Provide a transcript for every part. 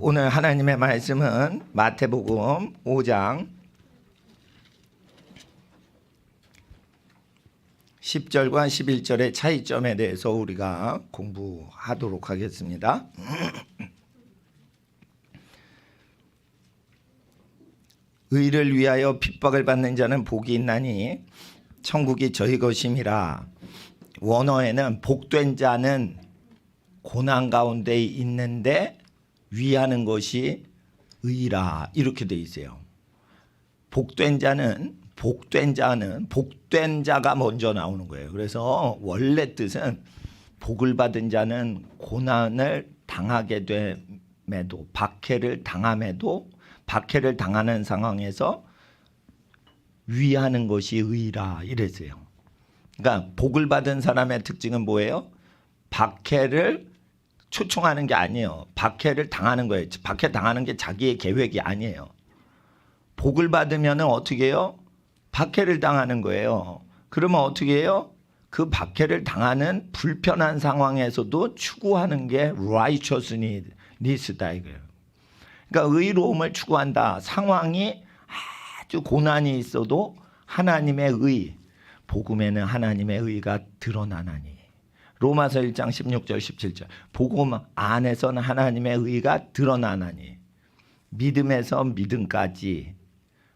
오늘 하나님의 말씀은 마태복음 5장 10절과 11절의 차이점에 대해서 우리가 공부하도록 하겠습니다. 의를 위하여 핍박을 받는 자는 복이 있나니 천국이 저희 것임이라. 원어에는 복된 자는 고난 가운데 있는데 위하는 것이 의라 이렇게 돼 있어요. 복된 자가 먼저 나오는 거예요. 그래서 원래 뜻은 복을 받은 자는 고난을 당하게 됨에도 박해를 당하는 상황에서 위하는 것이 의라 이랬어요. 그러니까 복을 받은 사람의 특징은 뭐예요? 박해를 초청하는 게 아니에요. 박해를 당하는 거예요. 박해 당하는 게 자기의 계획이 아니에요. 복을 받으면 어떻게 해요? 박해를 당하는 거예요. 그러면 어떻게 해요? 그 박해를 당하는 불편한 상황에서도 추구하는 게 righteousness다 이거예요. 그러니까 의로움을 추구한다. 상황이 아주 고난이 있어도 하나님의 의, 복음에는 하나님의 의가 드러나나니. 로마서 1장 16절 17절. 복음 안에서는 하나님의 의가 드러나나니. 믿음에서 믿음까지.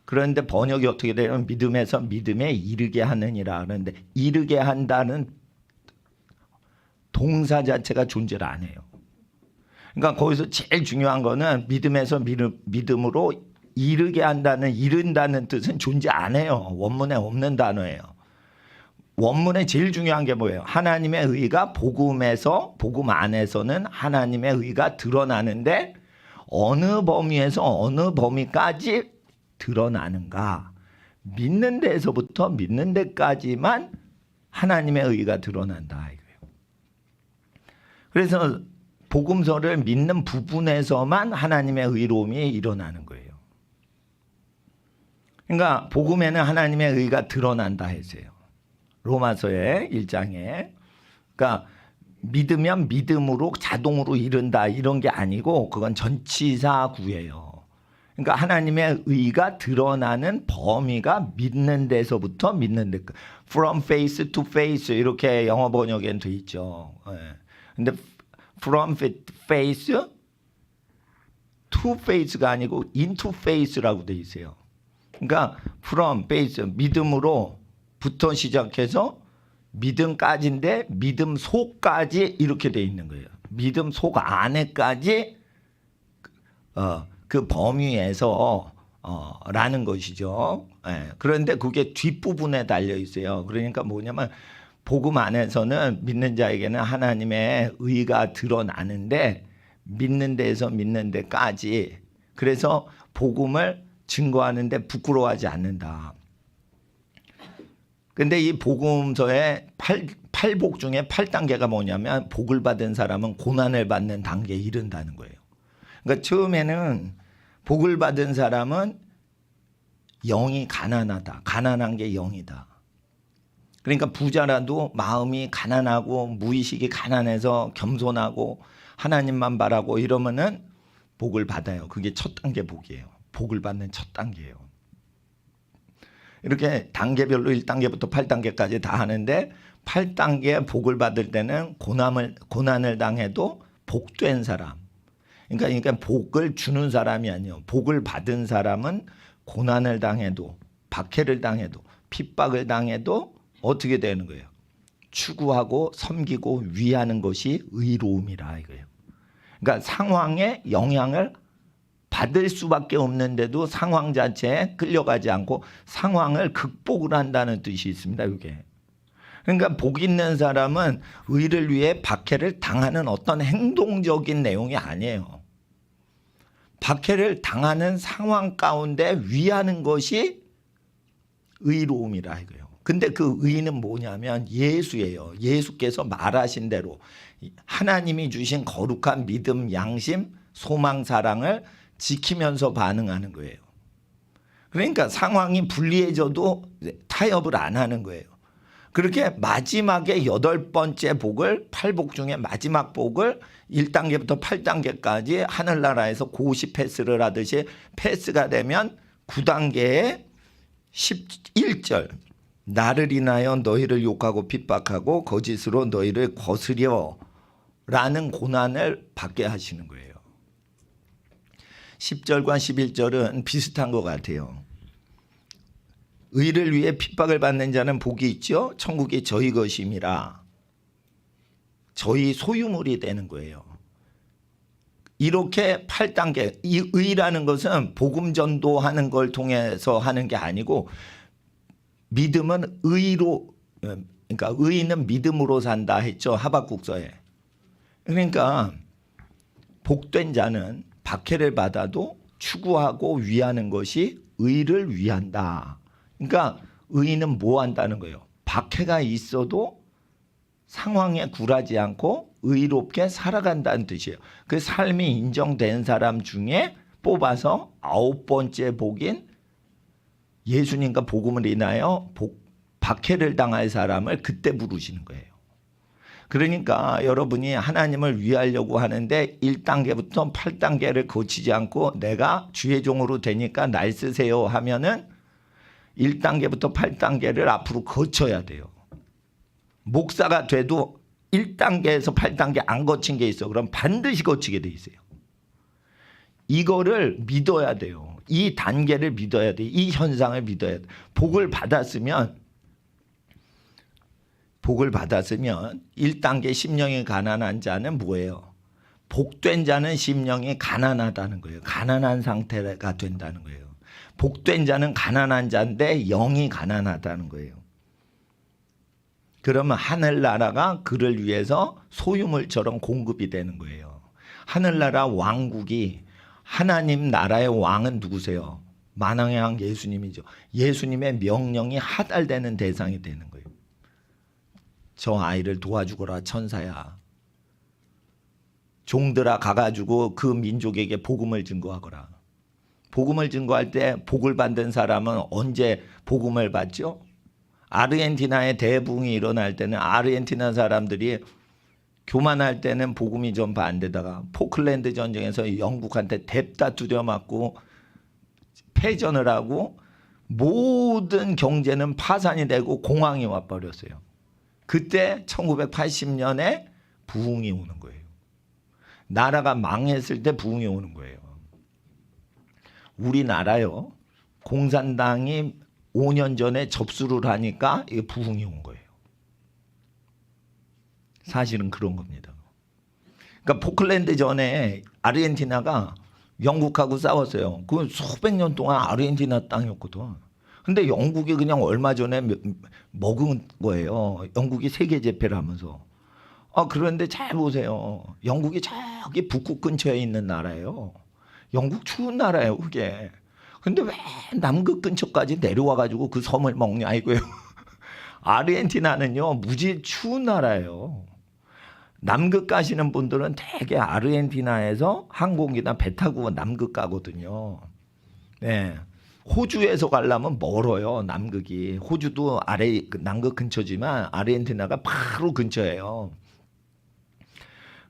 그런데 번역이 어떻게 되면 믿음에서 믿음에 이르게 하느니라. 그런데 이르게 한다는 동사 자체가 존재를 안 해요. 그러니까 거기서 제일 중요한 거는 믿음에서 믿음으로 이르게 한다는, 이른다는 뜻은 존재 안 해요. 원문에 없는 단어예요. 원문에 제일 중요한 게 뭐예요? 하나님의 의가 복음 안에서는 하나님의 의가 드러나는데 어느 범위에서 어느 범위까지 드러나는가? 믿는 데에서부터 믿는 데까지만 하나님의 의가 드러난다 이거예요. 그래서 복음서를 믿는 부분에서만 하나님의 의로움이 일어나는 거예요. 그러니까 복음에는 하나님의 의가 드러난다 했어요. 로마서의 1장에. 그러니까 믿으면 믿음으로 자동으로 이른다 이런 게 아니고 그건 전치사구예요. 그러니까 하나님의 의가 드러나는 범위가 믿는 데서부터 믿는 데까지. From faith to faith 이렇게 영어 번역엔 돼 있죠. 근데 from faith to faith가 아니고 into faith라고 돼 있어요. 그러니까 from faith 믿음으로부터 시작해서 믿음까지인데 믿음 속까지 이렇게 돼 있는 거예요. 믿음 속 안에까지 그 범위에서 라는 것이죠. 그런데 그게 뒷부분에 달려 있어요. 그러니까 뭐냐면 복음 안에서는 믿는 자에게는 하나님의 의가 드러나는데 믿는 데에서 믿는 데까지. 그래서 복음을 증거하는데 부끄러워하지 않는다. 근데 이 복음서의 8복 중에 8단계가 뭐냐면 복을 받은 사람은 고난을 받는 단계에 이른다는 거예요. 그러니까 처음에는 복을 받은 사람은 영이 가난하다. 가난한 게 영이다. 그러니까 부자라도 마음이 가난하고 무의식이 가난해서 겸손하고 하나님만 바라고 이러면은 복을 받아요. 그게 첫 단계 복이에요. 복을 받는 첫 단계예요. 이렇게 단계별로 1단계부터 8단계까지 다 하는데 8단계 복을 받을 때는 고난을 당해도 복된 사람. 그러니까 복을 주는 사람이 아니에요. 복을 받은 사람은 고난을 당해도 박해를 당해도 핍박을 당해도 어떻게 되는 거예요? 추구하고 섬기고 위하는 것이 의로움이라 이거예요. 그러니까 상황에 영향을 받을 수밖에 없는데도 상황 자체에 끌려가지 않고 상황을 극복을 한다는 뜻이 있습니다. 이게. 그러니까 복 있는 사람은 의를 위해 박해를 당하는 어떤 행동적인 내용이 아니에요. 박해를 당하는 상황 가운데 위하는 것이 의로움이라 이거예요. 근데 그 의는 뭐냐면 예수예요. 예수께서 말하신 대로 하나님이 주신 거룩한 믿음, 양심, 소망, 사랑을 지키면서 반응하는 거예요. 그러니까 상황이 불리해져도 타협을 안 하는 거예요. 그렇게 마지막에 8번째 복을, 8복 중에 마지막 복을 1단계부터 8단계까지 하늘나라에서 고시 패스를 하듯이 패스가 되면 9단계에 11절 나를 인하여 너희를 욕하고 핍박하고 거짓으로 너희를 거스려 라는 고난을 받게 하시는 거예요. 10절과 11절은 비슷한 것 같아요. 의를 위해 핍박을 받는 자는 복이 있죠. 천국이 저희 것임이라. 저희 소유물이 되는 거예요. 이렇게 8단계, 이 의라는 것은 복음 전도하는 걸 통해서 하는 게 아니고 믿음은 의로, 그러니까 의인은 믿음으로 산다 했죠. 하박국서에. 그러니까 복된 자는 박해를 받아도 추구하고 위하는 것이 의를 위한다. 그러니까 의인은 뭐 한다는 거예요? 박해가 있어도 상황에 굴하지 않고 의롭게 살아간다는 뜻이에요. 그 삶이 인정된 사람 중에 뽑아서 9번째 복인 예수님과 복음을 인하여 박해를 당할 사람을 그때 부르시는 거예요. 그러니까 여러분이 하나님을 위하려고 하는데 1단계부터 8단계를 거치지 않고 내가 주의 종으로 되니까 날 쓰세요 하면은 1단계부터 8단계를 앞으로 거쳐야 돼요. 목사가 돼도 1단계에서 8단계 안 거친 게 있어. 그럼 반드시 거치게 돼 있어요. 이거를 믿어야 돼요. 이 단계를 믿어야 돼. 이 현상을 믿어야 돼. 복을 받았으면 1단계 심령이 가난한 자는 뭐예요? 복된 자는 심령이 가난하다는 거예요. 가난한 상태가 된다는 거예요. 복된 자는 가난한 자인데 영이 가난하다는 거예요. 그러면 하늘나라가 그를 위해서 소유물처럼 공급이 되는 거예요. 하늘나라 왕국이 하나님 나라의 왕은 누구세요? 만왕의 왕 예수님이죠. 예수님의 명령이 하달되는 대상이 되는 거예요. 저 아이를 도와주거라 천사야. 종들아 가가지고 그 민족에게 복음을 증거하거라. 복음을 증거할 때 복을 받은 사람은 언제 복음을 받죠? 아르헨티나의 대붕이 일어날 때는 아르헨티나 사람들이 교만할 때는 복음이 좀 반대다가 포클랜드 전쟁에서 영국한테 뎁다 두려맞고 패전을 하고 모든 경제는 파산이 되고 공황이 와버렸어요. 그때 1980년에 부흥이 오는 거예요. 나라가 망했을 때 부흥이 오는 거예요. 우리나라요. 공산당이 5년 전에 접수를 하니까 이게 부흥이 온 거예요. 사실은 그런 겁니다. 그러니까 포클랜드 전에 아르헨티나가 영국하고 싸웠어요. 그 수백 년 동안 아르헨티나 땅이었거든. 근데 영국이 그냥 얼마 전에 먹은 거예요. 영국이 세계 제패를 하면서. 그런데 잘 보세요. 영국이 저기 북극 근처에 있는 나라예요. 영국 추운 나라예요, 그게. 근데 왜 남극 근처까지 내려와 가지고 그 섬을 먹냐 이거예요. 아르헨티나는요, 무지 추운 나라예요. 남극 가시는 분들은 대개 아르헨티나에서 항공기나 배 타고 남극 가거든요. 네. 호주에서 가려면 멀어요, 남극이. 호주도 남극 근처지만 아르헨티나가 바로 근처예요.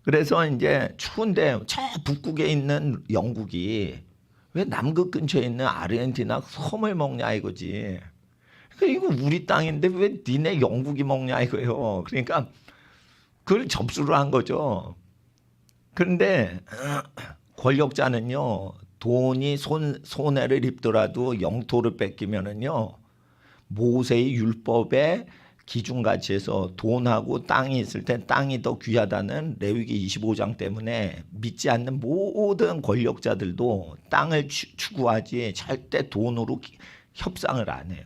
그래서 이제 추운데 저 북극에 있는 영국이 왜 남극 근처에 있는 아르헨티나 섬을 먹냐 이거지. 그러니까 이거 우리 땅인데 왜 니네 영국이 먹냐 이거예요. 그러니까 그걸 접수를 한 거죠. 그런데 권력자는요, 돈이 손해를 입더라도 영토를 뺏기면은요, 모세의 율법에 기준같이 해서 돈하고 땅이 있을 때 땅이 더 귀하다는 레위기 25장 때문에 믿지 않는 모든 권력자들도 땅을 추구하지 절대 돈으로 협상을 안 해요.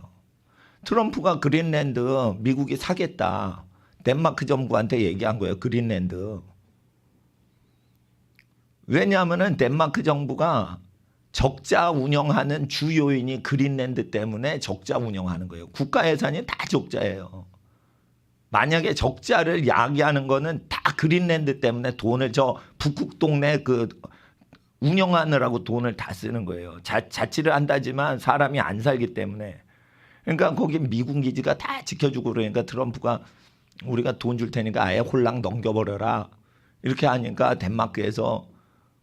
트럼프가 그린랜드 미국이 사겠다. 덴마크 정부한테 얘기한 거예요. 그린랜드. 왜냐하면 덴마크 정부가 적자 운영하는 주 요인이 그린랜드 때문에 적자 운영하는 거예요. 국가 예산이 다 적자예요. 만약에 적자를 야기하는 거는 다 그린랜드 때문에 돈을 저 북극 동네 그 운영하느라고 돈을 다 쓰는 거예요. 자치를 한다지만 사람이 안 살기 때문에. 그러니까 거기 미군 기지가 다 지켜주고 그러니까 트럼프가 우리가 돈 줄 테니까 아예 홀랑 넘겨버려라 이렇게 하니까 덴마크에서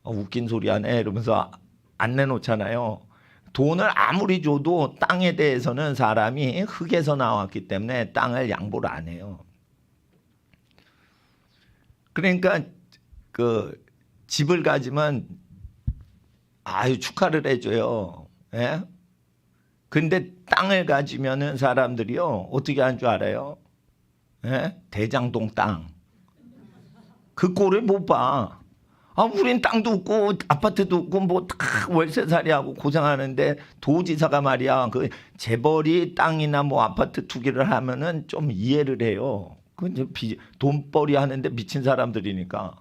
웃긴 소리 하네 이러면서 안 내놓잖아요. 돈을 아무리 줘도 땅에 대해서는 사람이 흙에서 나왔기 때문에 땅을 양보를 안 해요. 그러니까 그 집을 가지면 아유 축하를 해줘요. 예? 근데 땅을 가지면은 사람들이요 어떻게 한 줄 알아요? 예? 대장동 땅. 그 꼴을 못 봐. 아, 우린 땅도 없고 아파트도 없고 뭐 월세살이하고 고생하는데 도지사가 말이야 그 재벌이 땅이나 뭐 아파트 투기를 하면은 좀 이해를 해요. 그 이제 돈벌이 하는데 미친 사람들이니까.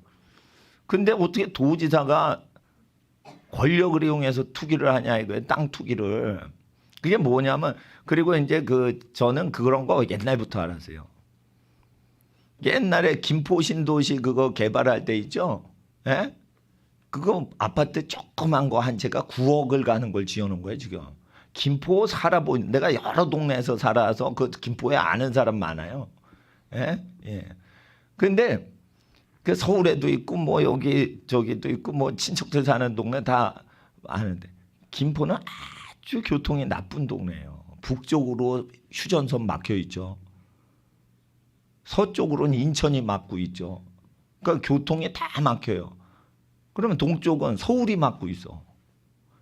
근데 어떻게 도지사가 권력을 이용해서 투기를 하냐 이거예요. 땅 투기를. 그게 뭐냐면 그리고 이제 그 저는 그런 거 옛날부터 알았어요. 옛날에 김포 신도시 그거 개발할 때 있죠. 예? 그거 아파트 조그만 거 한 채가 9억을 가는 걸 지어놓은 거예요 지금. 김포 살아본 내가 여러 동네에서 살아서 그 김포에 아는 사람 많아요. 예? 예. 근데 그 서울에도 있고 뭐 여기 저기도 있고 뭐 친척들 사는 동네 다 아는데 김포는 아주 교통이 나쁜 동네예요. 북쪽으로 휴전선 막혀 있죠. 서쪽으로는 인천이 막고 있죠. 그러니까 교통이 다 막혀요. 그러면 동쪽은 서울이 막고 있어.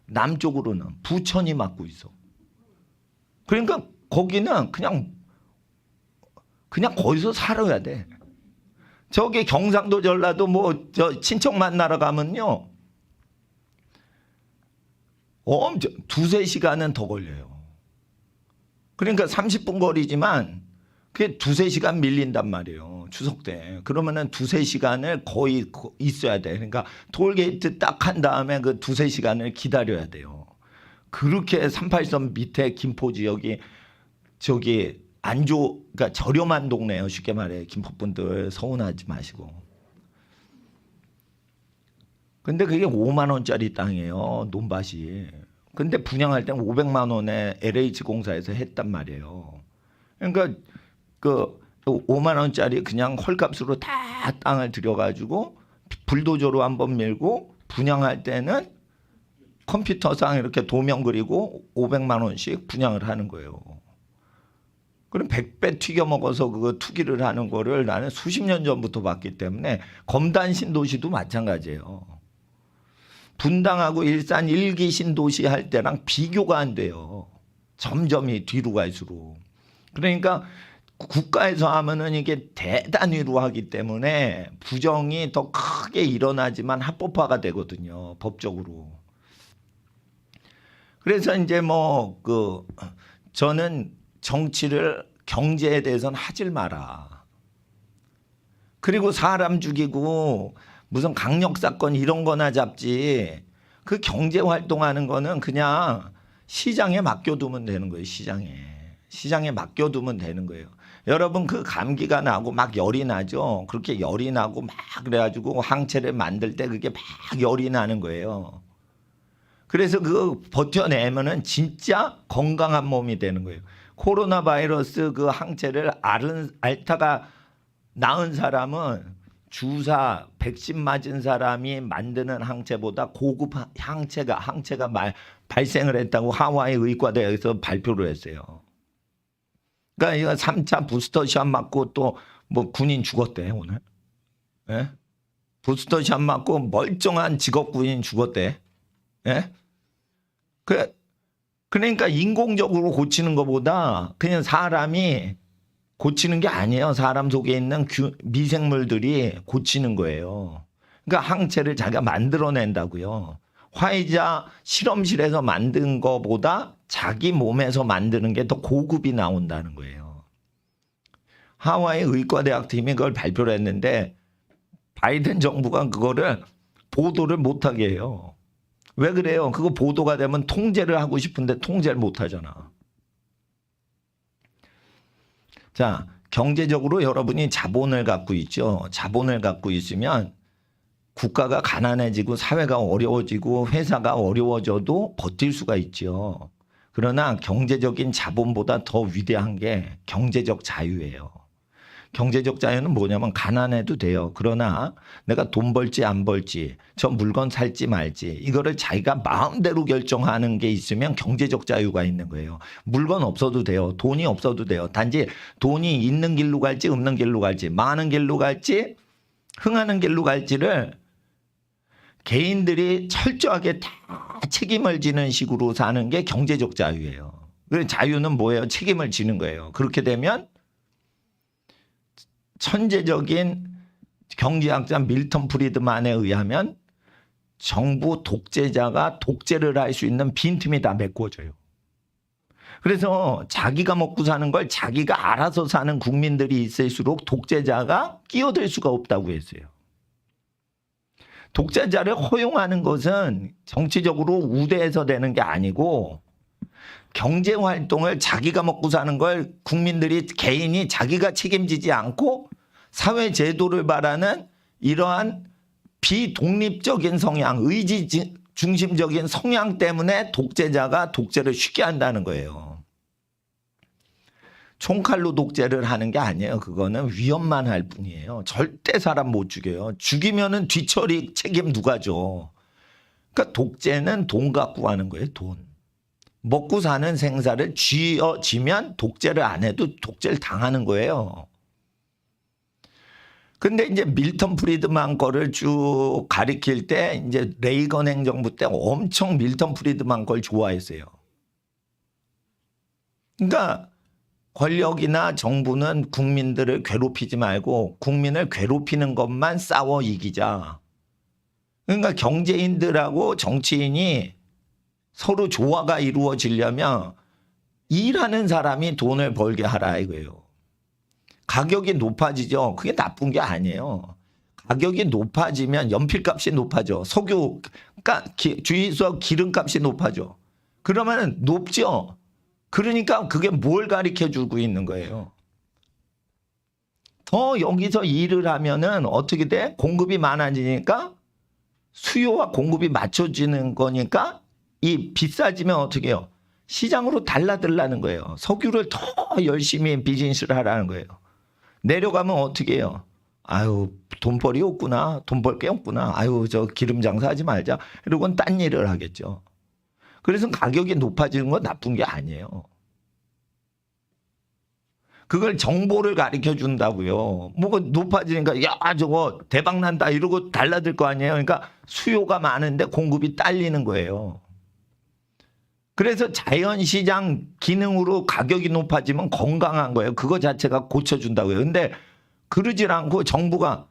남쪽으로는 부천이 막고 있어. 그러니까 거기는 그냥 거기서 살아야 돼. 저기 경상도 전라도 뭐 저 친척 만나러 가면요. 엄청 2-3시간은 더 걸려요. 그러니까 30분 거리지만 그게 2-3시간 밀린단 말이에요. 추석 때. 그러면은 2-3시간을 거의 있어야 돼. 그러니까 톨게이트 딱 한 다음에 그 2-3시간을 기다려야 돼요. 그렇게 38선 밑에 김포 지역이 저기 그러니까 저렴한 동네예요. 쉽게 말해. 김포분들 서운하지 마시고. 근데 그게 5만 원짜리 땅이에요. 논밭이. 근데 분양할 땐 500만 원에 LH 공사에서 했단 말이에요. 그러니까 그 5만 원짜리 그냥 헐값으로 다 땅을 들여가지고 불도저로 한번 밀고 분양할 때는 컴퓨터상 이렇게 도면 그리고 500만 원씩 분양을 하는 거예요. 그럼 100배 튀겨 먹어서 그거 투기를 하는 거를 나는 수십 년 전부터 봤기 때문에 검단 신도시도 마찬가지예요. 분당하고 일산 1기 신도시 할 때랑 비교가 안 돼요. 점점이 뒤로 갈수록. 그러니까 국가에서 하면은 이게 대단위로 하기 때문에 부정이 더 크게 일어나지만 합법화가 되거든요. 법적으로. 그래서 이제 뭐 저는 정치를 경제에 대해서는 하질 마라. 그리고 사람 죽이고 무슨 강력 사건 이런 거나 잡지 그 경제 활동하는 거는 그냥 시장에 맡겨두면 되는 거예요. 시장에 맡겨두면 되는 거예요. 여러분 그 감기가 나고 막 열이 나죠. 그렇게 열이 나고 막 그래가지고 항체를 만들 때 그게 막 열이 나는 거예요. 그래서 그거 버텨내면은 진짜 건강한 몸이 되는 거예요. 코로나 바이러스 그 항체를 앓다가 나은 사람은 주사 백신 맞은 사람이 만드는 항체보다 고급 항체가 발생을 했다고 하와이 의과대학에서 발표를 했어요. 그러니까 이거 3차 부스터샷 맞고 또 뭐 군인 죽었대 오늘. 예? 부스터샷 맞고 멀쩡한 직업 군인 죽었대. 예? 그러니까 인공적으로 고치는 것보다 그냥 사람이 고치는 게 아니에요. 사람 속에 있는 미생물들이 고치는 거예요. 그러니까 항체를 자기가 만들어낸다고요. 화이자 실험실에서 만든 것보다 자기 몸에서 만드는 게 더 고급이 나온다는 거예요. 하와이 의과대학 팀이 그걸 발표를 했는데 바이든 정부가 그거를 보도를 못하게 해요. 왜 그래요? 그거 보도가 되면 통제를 하고 싶은데 통제를 못하잖아. 자, 경제적으로 여러분이 자본을 갖고 있죠. 자본을 갖고 있으면 국가가 가난해지고 사회가 어려워지고 회사가 어려워져도 버틸 수가 있죠. 그러나 경제적인 자본보다 더 위대한 게 경제적 자유예요. 경제적 자유는 뭐냐면 가난해도 돼요. 그러나 내가 돈 벌지 안 벌지, 저 물건 살지 말지, 이거를 자기가 마음대로 결정하는 게 있으면 경제적 자유가 있는 거예요. 물건 없어도 돼요. 돈이 없어도 돼요. 단지 돈이 있는 길로 갈지 없는 길로 갈지, 많은 길로 갈지 흥하는 길로 갈지를 개인들이 철저하게 다 책임을 지는 식으로 사는 게 경제적 자유예요. 그 자유는 뭐예요? 책임을 지는 거예요. 그렇게 되면 천재적인 경제학자 밀턴 프리드만에 의하면 정부 독재자가 독재를 할 수 있는 빈틈이 다 메꿔져요. 그래서 자기가 먹고 사는 걸 자기가 알아서 사는 국민들이 있을수록 독재자가 끼어들 수가 없다고 했어요. 독재자를 허용하는 것은 정치적으로 우대해서 되는 게 아니고 경제 활동을 자기가 먹고 사는 걸 국민들이 개인이 자기가 책임지지 않고 사회 제도를 바라는 이러한 비독립적인 성향, 의지 중심적인 성향 때문에 독재자가 독재를 쉽게 한다는 거예요. 총칼로 독재를 하는 게 아니에요. 그거는 위협만 할 뿐이에요. 절대 사람 못 죽여요. 죽이면은 뒤처리 책임 누가 져. 그러니까 독재는 돈 갖고 하는 거예요. 돈. 먹고 사는 생사를 쥐어지면 독재를 안 해도 독재를 당하는 거예요. 근데 이제 밀턴 프리드만 거를 쭉 가리킬 때 이제 레이건 행정부 때 엄청 밀턴 프리드만 걸 좋아했어요. 그러니까 권력이나 정부는 국민들을 괴롭히지 말고 국민을 괴롭히는 것만 싸워 이기자. 그러니까 경제인들하고 정치인이 서로 조화가 이루어지려면 일하는 사람이 돈을 벌게 하라 이거예요. 가격이 높아지죠. 그게 나쁜 게 아니에요. 가격이 높아지면 연필값이 높아져. 석유, 주유소 기름값이 높아져. 그러면 높죠. 그러니까 그게 뭘 가르쳐 주고 있는 거예요. 더 여기서 일을 하면은 어떻게 돼? 공급이 많아지니까 수요와 공급이 맞춰지는 거니까 이 비싸지면 어떻게 해요? 시장으로 달라들라는 거예요. 석유를 더 열심히 비즈니스를 하라는 거예요. 내려가면 어떻게 해요? 아유, 돈벌이 없구나. 돈 벌 게 없구나. 아유, 저 기름 장사하지 말자. 이러고는 딴 일을 하겠죠. 그래서 가격이 높아지는 건 나쁜 게 아니에요. 그걸 정보를 가르쳐 준다고요. 뭐가 높아지니까 야 저거 대박 난다 이러고 달라들 거 아니에요. 그러니까 수요가 많은데 공급이 딸리는 거예요. 그래서 자연시장 기능으로 가격이 높아지면 건강한 거예요. 그거 자체가 고쳐준다고요. 근데 그러질 않고 정부가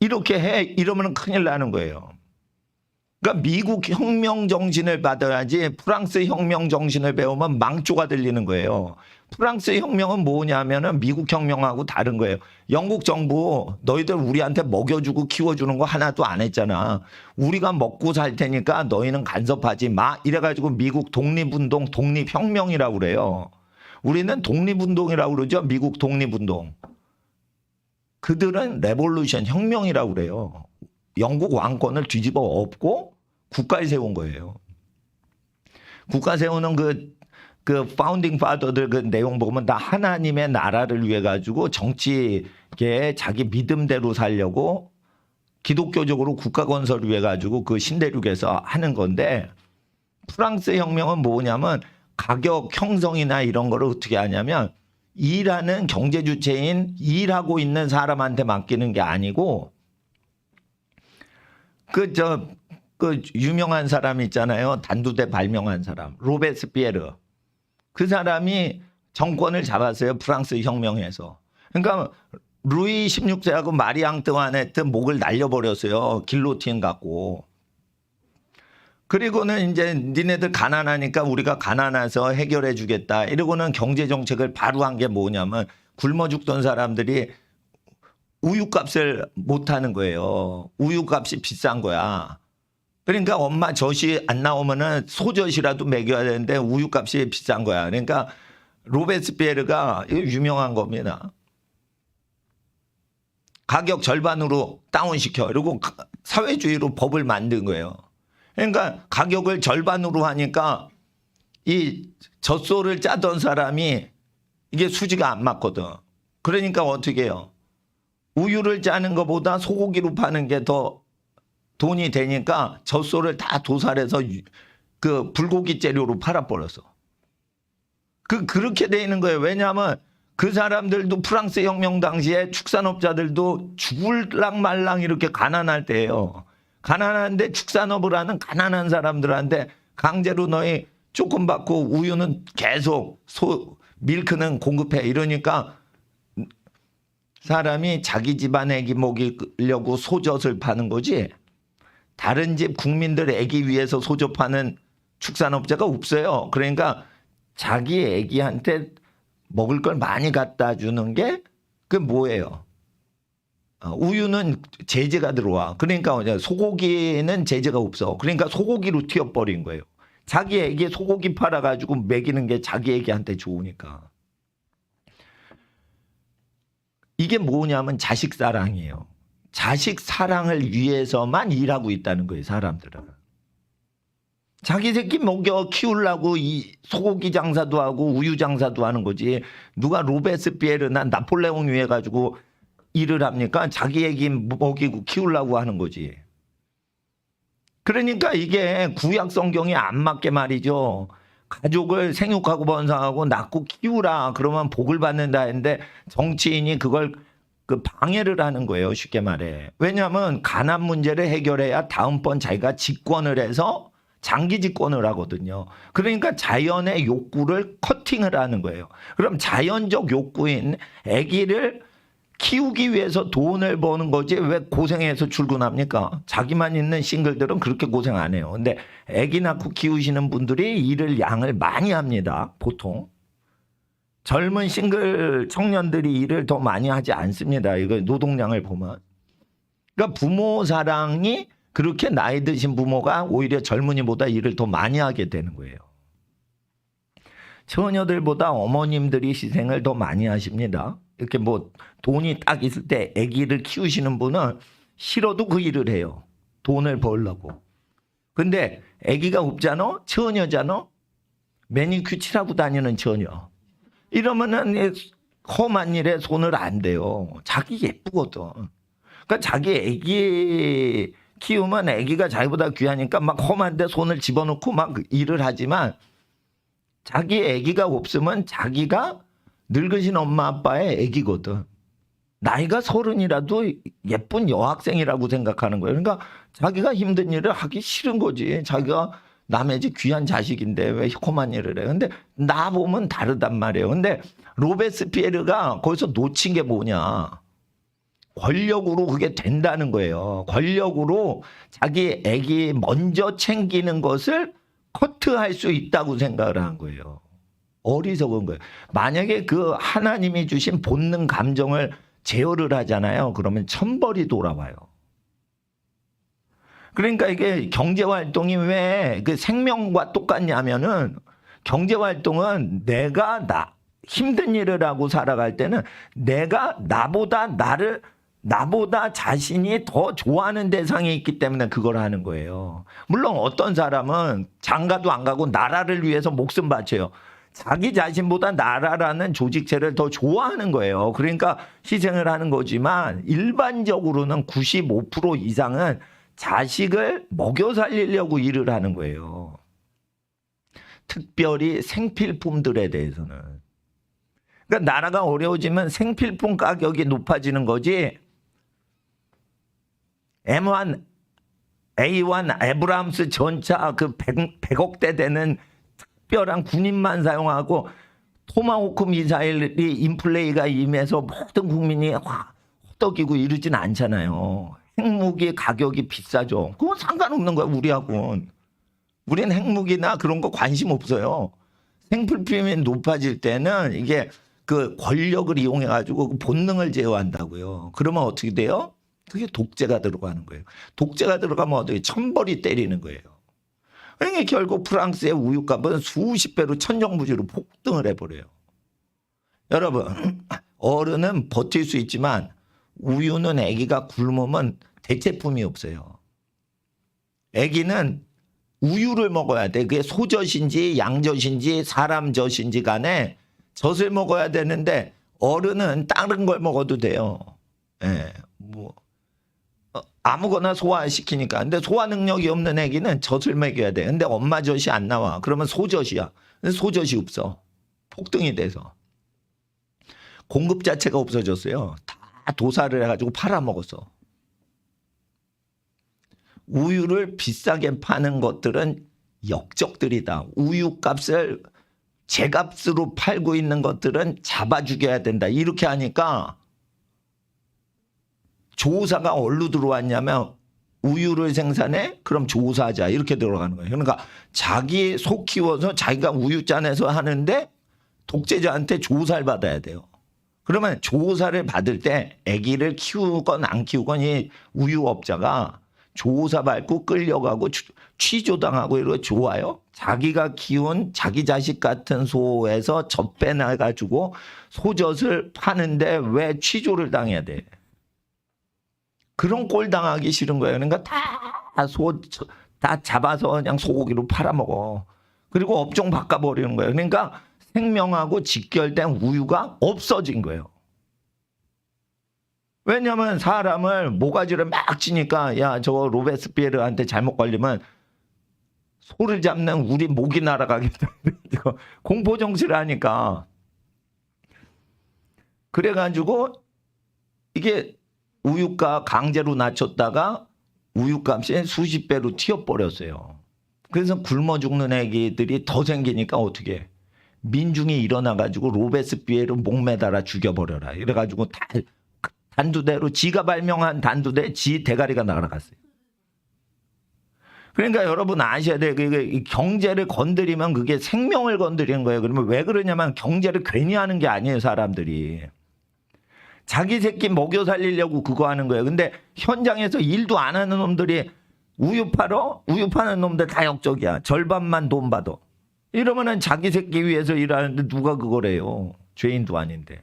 이렇게 해 이러면 큰일 나는 거예요. 그러니까 미국 혁명 정신을 받아야지 프랑스 혁명 정신을 배우면 망조가 들리는 거예요. 프랑스 혁명은 뭐냐면은 미국 혁명하고 다른 거예요. 영국 정부 너희들 우리한테 먹여주고 키워주는 거 하나도 안 했잖아. 우리가 먹고 살 테니까 너희는 간섭하지 마. 이래가지고 미국 독립운동 독립혁명이라고 그래요. 우리는 독립운동이라고 그러죠. 미국 독립운동. 그들은 레볼루션 혁명이라고 그래요. 영국 왕권을 뒤집어 엎고 국가를 세운 거예요. 국가 세우는 그 파운딩 파더들 그 내용 보면 다 하나님의 나라를 위해 가지고 정치계에 자기 믿음대로 살려고 기독교적으로 국가 건설을 위해 가지고 그 신대륙에서 하는 건데 프랑스 혁명은 뭐냐면 가격 형성이나 이런 거를 어떻게 하냐면 일하는 경제 주체인 일하고 있는 사람한테 맡기는 게 아니고 그 유명한 사람 있잖아요. 단두대 발명한 사람. 로베스피에르. 그 사람이 정권을 잡았어요. 프랑스 혁명에서. 그러니까 루이 16세하고 마리 앙뚜아네트 목을 날려버렸어요. 길로틴 갖고. 그리고는 이제 니네들 가난하니까 우리가 가난해서 해결해 주겠다. 이러고는 경제정책을 바로 한 게 뭐냐면 굶어 죽던 사람들이 우유값을 못하는 거예요. 우유값이 비싼 거야. 그러니까 엄마 젖이 안 나오면은 소젖이라도 먹여야 되는데 우유값이 비싼 거야. 그러니까 로베스피에르가 이거 유명한 겁니다. 가격 절반으로 다운시켜. 그리고 사회주의로 법을 만든 거예요. 그러니까 가격을 절반으로 하니까 이 젖소를 짜던 사람이 이게 수지가 안 맞거든. 그러니까 어떻게 해요? 우유를 짜는 것보다 소고기로 파는 게 더 돈이 되니까 젖소를 다 도살해서 그 불고기 재료로 팔아버렸어. 그렇게 돼 있는 거예요. 왜냐하면 그 사람들도 프랑스 혁명 당시에 축산업자들도 죽을랑 말랑 이렇게 가난할 때예요. 가난한데 축산업을 하는 가난한 사람들한테 강제로 너희 조금 받고 우유는 계속 밀크는 공급해 이러니까 사람이 자기 집안 애기 먹이려고 소젖을 파는 거지 다른 집 국민들 애기 위해서 소젖 파는 축산업자가 없어요. 그러니까 자기 애기한테 먹을 걸 많이 갖다 주는 게 그 뭐예요? 우유는 제재가 들어와. 그러니까 소고기는 제재가 없어. 그러니까 소고기로 튀어버린 거예요. 자기 애기 소고기 팔아가지고 먹이는 게 자기 애기한테 좋으니까. 이게 뭐냐면 자식 사랑이에요. 자식 사랑을 위해서만 일하고 있다는 거예요, 사람들은. 자기 새끼 먹여 키우려고 이 소고기 장사도 하고 우유 장사도 하는 거지. 누가 로베스피에르나 나폴레옹 위해 가지고 일을 합니까? 자기 애기 먹이고 키우려고 하는 거지. 그러니까 이게 구약 성경에 안 맞게 말이죠. 가족을 생육하고 번성하고 낳고 키우라 그러면 복을 받는다 했는데 정치인이 그걸 방해를 하는 거예요. 쉽게 말해. 왜냐하면 가난 문제를 해결해야 다음번 자기가 집권을 해서 장기 집권을 하거든요. 그러니까 자연의 욕구를 커팅을 하는 거예요. 그럼 자연적 욕구인 아기를 키우기 위해서 돈을 버는 거지 왜 고생해서 출근합니까? 자기만 있는 싱글들은 그렇게 고생 안 해요. 근데 아기 낳고 키우시는 분들이 일을 양을 많이 합니다. 보통. 젊은 싱글 청년들이 일을 더 많이 하지 않습니다. 이거 노동량을 보면. 그러니까 부모 사랑이 그렇게 나이 드신 부모가 오히려 젊은이보다 일을 더 많이 하게 되는 거예요. 처녀들보다 어머님들이 희생을 더 많이 하십니다. 이렇게 뭐 돈이 딱 있을 때 아기를 키우시는 분은 싫어도 그 일을 해요. 돈을 벌려고. 근데 아기가 없잖아? 처녀잖아? 매니큐어 칠하고 다니는 처녀. 이러면은 험한 일에 손을 안 대요. 자기 예쁘거든. 그러니까 자기 아기 키우면 아기가 자기보다 귀하니까 막 험한데 손을 집어넣고 막 일을 하지만 자기 아기가 없으면 자기가 늙으신 엄마 아빠의 아기거든. 나이가 30이라도 예쁜 여학생이라고 생각하는 거예요. 그러니까 자기가 힘든 일을 하기 싫은 거지. 자기가 남의 집 귀한 자식인데 왜 험한 일을 해. 근데 나 보면 다르단 말이에요. 근데 로베스피에르가 거기서 놓친 게 뭐냐. 권력으로 그게 된다는 거예요. 권력으로 자기 애기 먼저 챙기는 것을 커트할 수 있다고 생각을 한 거예요. 어리석은 거예요. 만약에 그 하나님이 주신 본능 감정을 제어를 하잖아요. 그러면 천벌이 돌아와요. 그러니까 이게 경제활동이 왜 그 생명과 똑같냐면은 경제활동은 내가 힘든 일을 하고 살아갈 때는 내가 나보다 자신이 더 좋아하는 대상이 있기 때문에 그걸 하는 거예요. 물론 어떤 사람은 장가도 안 가고 나라를 위해서 목숨 바쳐요. 자기 자신보다 나라라는 조직체를 더 좋아하는 거예요. 그러니까 희생을 하는 거지만 일반적으로는 95% 이상은 자식을 먹여 살리려고 일을 하는 거예요. 특별히 생필품들에 대해서는. 그러니까 나라가 어려워지면 생필품 가격이 높아지는 거지. M1, A1 에브람스 전차 그 100억대 되는 특별한 군인만 사용하고 토마호크 미사일이 인플레이가 임해서 모든 국민이 허덕이고 이러진 않잖아요. 핵무기 가격이 비싸죠. 그건 상관없는 거야 우리하고는. 우리는 핵무기나 그런 거 관심 없어요. 생필품이 높아질 때는 이게 그 권력을 이용해 가지고 그 본능을 제어한다고요. 그러면 어떻게 돼요? 그게 독재가 들어가는 거예요. 독재가 들어가면 어떻게 천벌이 때리는 거예요. 그러니까 결국 프랑스의 우유값은 수십 배로 천정부지로 폭등을 해버려요. 여러분 어른은 버틸 수 있지만 우유는 아기가 굶으면 대체품이 없어요. 아기는 우유를 먹어야 돼. 그게 소젖인지 양젖인지 사람젖인지 간에 젖을 먹어야 되는데 어른은 다른 걸 먹어도 돼요. 예, 뭐 아무거나 소화시키니까. 근데 소화 능력이 없는 애기는 젖을 먹여야 돼. 근데 엄마 젖이 안 나와. 그러면 소젖이야. 근데 소젖이 없어. 폭등이 돼서. 공급 자체가 없어졌어요. 다 도살을 해가지고 팔아먹었어. 우유를 비싸게 파는 것들은 역적들이다. 우유 값을 제값으로 팔고 있는 것들은 잡아 죽여야 된다. 이렇게 하니까 조사가 어디로 들어왔냐면 우유를 생산해? 그럼 조사하자. 이렇게 들어가는 거예요. 그러니까 자기 소 키워서 자기가 우유 짜내서 하는데 독재자한테 조사를 받아야 돼요. 그러면 조사를 받을 때 아기를 키우건 안 키우건 이 우유업자가 조사받고 끌려가고 취조당하고 이러고 좋아요. 자기가 키운 자기 자식 같은 소에서 젖 빼내가지고 소젖을 파는데 왜 취조를 당해야 돼? 그런 꼴 당하기 싫은 거예요. 그러니까 다 잡아서 그냥 소고기로 팔아먹어. 그리고 업종 바꿔버리는 거예요. 그러니까 생명하고 직결된 우유가 없어진 거예요. 왜냐면 사람을 모가지를 막 치니까 야 저거 로베스피에르한테 잘못 걸리면 소를 잡는 우리 목이 날아가겠다. 공포정치를 하니까. 그래가지고 이게 우유값 강제로 낮췄다가 우유값이 수십 배로 튀어버렸어요. 그래서 굶어 죽는 애기들이 더 생기니까 어떻게 해? 민중이 일어나가지고 로베스피에르 목매달아 죽여버려라. 이래가지고 다 단두대로 지가 발명한 단두대 지 대가리가 날아갔어요. 그러니까 여러분 아셔야 돼요. 경제를 건드리면 그게 생명을 건드리는 거예요. 그러면 왜 그러냐면 경제를 괜히 하는 게 아니에요. 사람들이. 자기 새끼 먹여 살리려고 그거 하는 거예요. 근데 현장에서 일도 안 하는 놈들이 우유 팔어? 우유 파는 놈들 다 역적이야. 절반만 돈 받아. 이러면은 자기 새끼 위해서 일하는데 누가 그걸 해요. 죄인도 아닌데.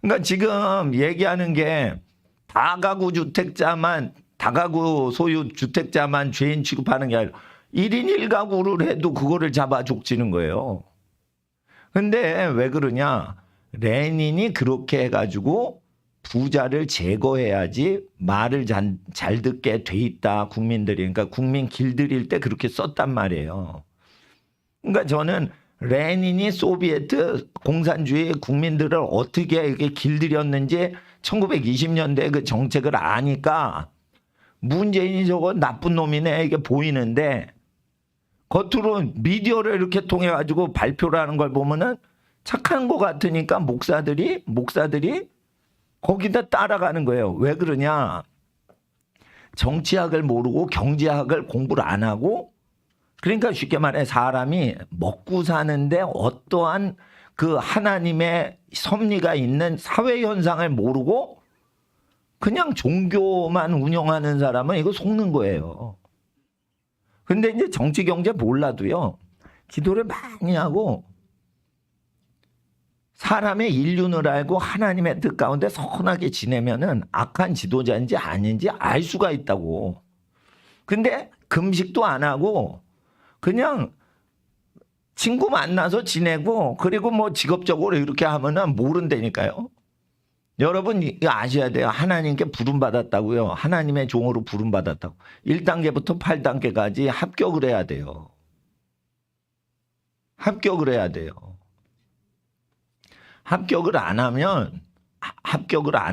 그러니까 지금 얘기하는 게 다가구 주택자만, 다가구 소유 주택자만 죄인 취급하는 게 아니라 1인 1가구를 해도 그거를 잡아 족치는 거예요. 근데 왜 그러냐? 레닌이 그렇게 해가지고 부자를 제거해야지 말을 잘 듣게 돼 있다. 국민들이. 그러니까 국민 길들일 때 그렇게 썼단 말이에요. 그러니까 저는 레닌이 소비에트 공산주의 국민들을 어떻게 이렇게 길들였는지 1920년대 그 정책을 아니까 문재인이 저거 나쁜 놈이네 이게 보이는데 겉으로 미디어를 이렇게 통해 가지고 발표를 하는 걸 보면은 착한 것 같으니까 목사들이 거기다 따라가는 거예요. 왜 그러냐? 정치학을 모르고 경제학을 공부를 안 하고 그러니까 쉽게 말해 사람이 먹고 사는데 어떠한 그 하나님의 섭리가 있는 사회 현상을 모르고 그냥 종교만 운영하는 사람은 이거 속는 거예요. 근데 이제 정치 경제 몰라도요. 기도를 많이 하고 사람의 인륜을 알고 하나님의 뜻 가운데 선하게 지내면은 악한 지도자인지 아닌지 알 수가 있다고. 근데 금식도 안 하고 그냥 친구 만나서 지내고 그리고 뭐 직업적으로 이렇게 하면은 모른다니까요. 여러분 이거 아셔야 돼요. 하나님께 부름받았다고요. 하나님의 종으로 부름받았다고. 1단계부터 8단계까지 합격을 해야 돼요. 합격을 해야 돼요. 합격을 안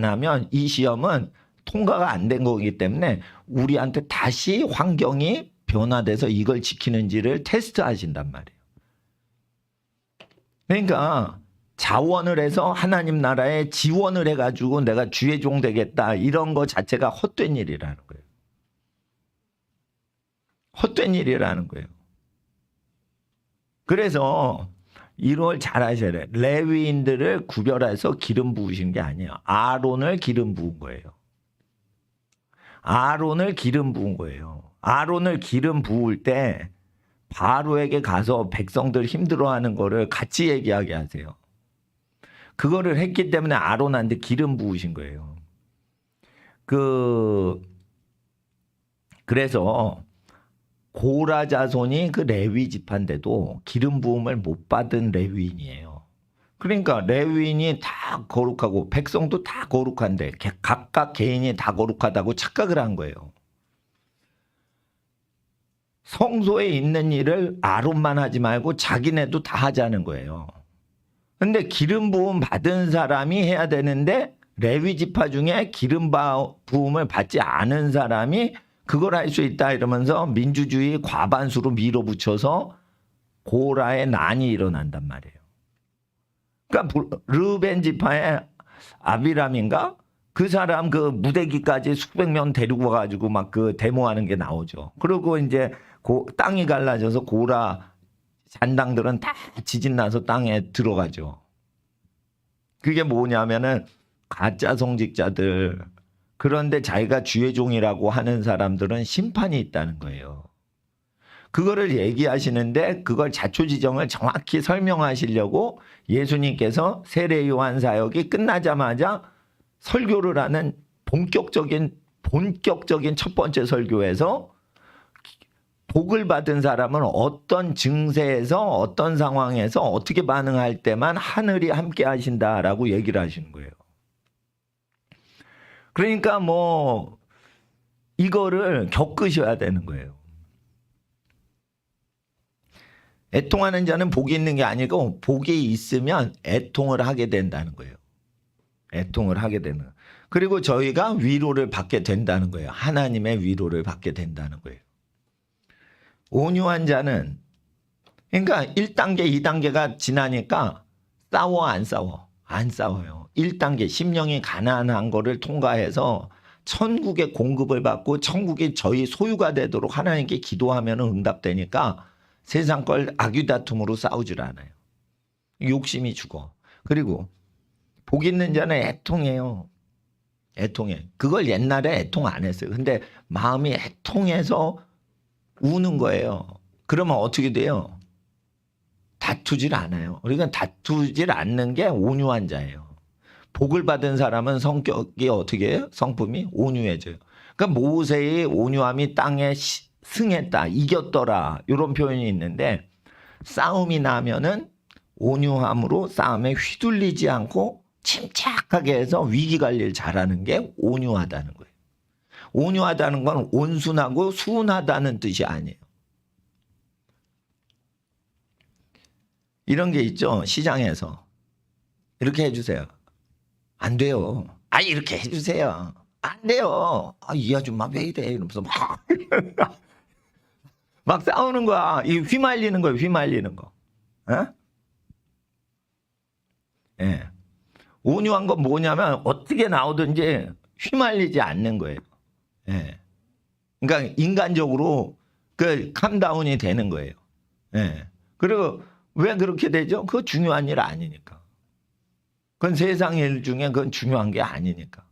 하면 이 시험은 통과가 안 된 거기 때문에 우리한테 다시 환경이 변화돼서 이걸 지키는지를 테스트 하신단 말이에요. 그러니까 자원을 해서 하나님 나라에 지원을 해가지고 내가 주의 종 되겠다 이런 거 자체가 헛된 일이라는 거예요. 헛된 일이라는 거예요. 그래서 이걸 잘 아셔야 돼요. 레위인들을 구별해서 기름 부으신 게 아니에요. 아론을 기름 부은 거예요. 아론을 기름 부은 거예요. 아론을 기름 부을 때 바로에게 가서 백성들 힘들어하는 거를 같이 얘기하게 하세요. 그거를 했기 때문에 아론한테 기름 부으신 거예요. 그래서 고라 자손이 그 레위 지파인데도 기름 부음을 못 받은 레위인이에요. 그러니까 레위인이 다 거룩하고 백성도 다 거룩한데 각각 개인이 다 거룩하다고 착각을 한 거예요. 성소에 있는 일을 아론만 하지 말고 자기네도 다 하자는 거예요. 근데 기름 부음 받은 사람이 해야 되는데 레위 지파 중에 기름 부음을 받지 않은 사람이 그걸 할 수 있다 이러면서 민주주의 과반수로 밀어붙여서 고라의 난이 일어난단 말이에요. 그러니까 르벤 지파의 아비람인가? 그 사람 그 무대기까지 수백 명 데리고 가가지고 막 그 데모하는 게 나오죠. 그리고 이제 땅이 갈라져서 고라 잔당들은 다 지진 나서 땅에 들어가죠. 그게 뭐냐면은 가짜 성직자들, 그런데 자기가 주의 종이라고 하는 사람들은 심판이 있다는 거예요. 그거를 얘기하시는데 그걸 자초지정을 정확히 설명하시려고 예수님께서 세례 요한 사역이 끝나자마자 설교를 하는 본격적인 첫 번째 설교에서 복을 받은 사람은 어떤 증세에서 어떤 상황에서 어떻게 반응할 때만 하늘이 함께 하신다라고 얘기를 하시는 거예요. 그러니까 뭐 이거를 겪으셔야 되는 거예요. 애통하는 자는 복이 있는 게 아니고 복이 있으면 애통을 하게 된다는 거예요. 애통을 하게 되는 거예요. 그리고 저희가 위로를 받게 된다는 거예요. 하나님의 위로를 받게 된다는 거예요. 온유한 자는, 그러니까 1단계, 2단계가 지나니까 싸워 안 싸워? 안 싸워요. 1단계 심령이 가난한 거를 통과해서 천국의 공급을 받고 천국이 저희 소유가 되도록 하나님께 기도하면 응답되니까 세상 걸 악유다툼으로 싸우질 않아요. 욕심이 죽어. 그리고 복 있는 자는 애통해요. 애통해. 그걸 옛날에 애통 안 했어요. 근데 마음이 애통해서 우는 거예요. 그러면 어떻게 돼요? 다투질 않아요. 그러니까 다투질 않는 게 온유한 자예요. 복을 받은 사람은 성격이 어떻게 해요? 성품이 온유해져요. 그러니까 모세의 온유함이 땅에 승했다, 이겼더라, 이런 표현이 있는데, 싸움이 나면은 온유함으로 싸움에 휘둘리지 않고 침착하게 해서 위기 관리를 잘하는 게 온유하다는 거예요. 온유하다는 건 온순하고 순하다는 뜻이 아니에요. 이런 게 있죠. 시장에서 이렇게 해주세요. 안 돼요. 아, 이렇게 해주세요. 안 돼요. 아, 이 아줌마 왜 이래? 이러면서 막 싸우는 거야. 이 휘말리는 거예요. 휘말리는 거. 에? 예. 온유한 건 뭐냐면 어떻게 나오든지 휘말리지 않는 거예요. 예. 그러니까 인간적으로 그 캄다운이 되는 거예요. 예. 그리고 왜 그렇게 되죠? 그거 중요한 일 아니니까. 그건 세상 일 중에 그건 중요한 게 아니니까.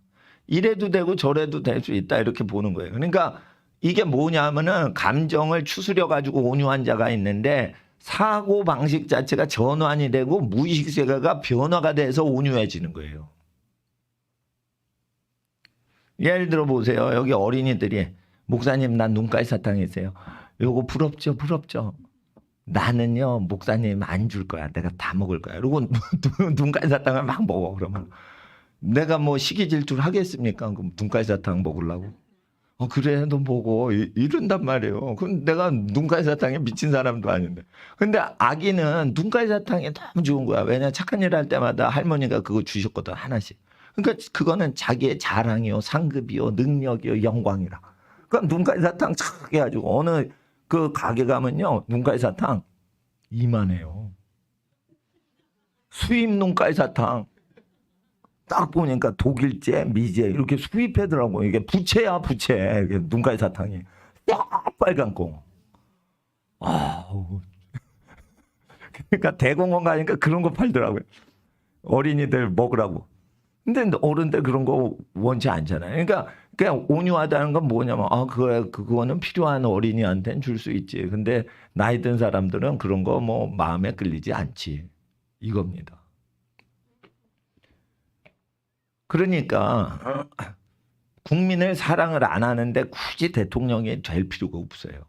이래도 되고 저래도 될 수 있다 이렇게 보는 거예요. 그러니까 이게 뭐냐면은 감정을 추스려 가지고 온유한 자가 있는데 사고 방식 자체가 전환이 되고 무의식 세계가 변화가 돼서 온유해지는 거예요. 예를 들어 보세요. 여기 어린이들이 목사님 난 눈깔 사탕이세요. 요거 부럽죠, 부럽죠. 나는요 목사님 안 줄 거야. 내가 다 먹을 거야. 그리고 눈깔 사탕을 막 먹어. 그러면 내가 뭐 시기 질투를 하겠습니까? 그럼 눈깔 사탕 먹으려고? 그래 너 먹어 이런단 말이에요. 그럼 내가 눈깔 사탕에 미친 사람도 아닌데. 근데 아기는 눈깔 사탕이 너무 좋은 거야. 왜냐 착한 일 할 때마다 할머니가 그거 주셨거든 하나씩. 그러니까 그거는 자기의 자랑이요, 상급이요, 능력이요, 영광이라. 그러니까 눈깔 사탕 착 해가지고 어느 그 가게 가면요 눈깔 사탕 이만해요. 수입 눈깔 사탕 딱 보니까 독일제, 미제 이렇게 수입하더라고. 이게 부채야 부채. 이게 눈깔 사탕이 딱 빨간 거. 그러니까 대공원 가니까 그런 거 팔더라고요. 어린이들 먹으라고. 근데 어른들 그런 거 원치 않잖아요. 그러니까 그냥 온유하다는 건 뭐냐면 그거는 필요한 어린이한테는 줄 수 있지. 근데 나이 든 사람들은 그런 거 뭐 마음에 끌리지 않지. 이겁니다. 그러니까 국민을 사랑을 안 하는데 굳이 대통령이 될 필요가 없어요.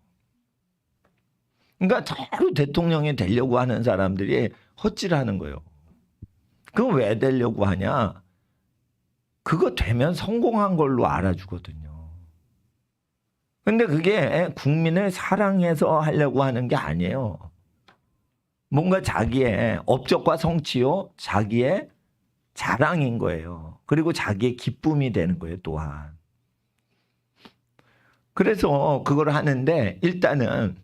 그러니까 자꾸 대통령이 되려고 하는 사람들이 헛질하는 거예요. 그럼 왜 되려고 하냐? 그거 되면 성공한 걸로 알아주거든요. 근데 그게 국민을 사랑해서 하려고 하는 게 아니에요. 뭔가 자기의 업적과 성취요, 자기의 자랑인 거예요. 그리고 자기의 기쁨이 되는 거예요, 또한. 그래서 그걸 하는데 일단은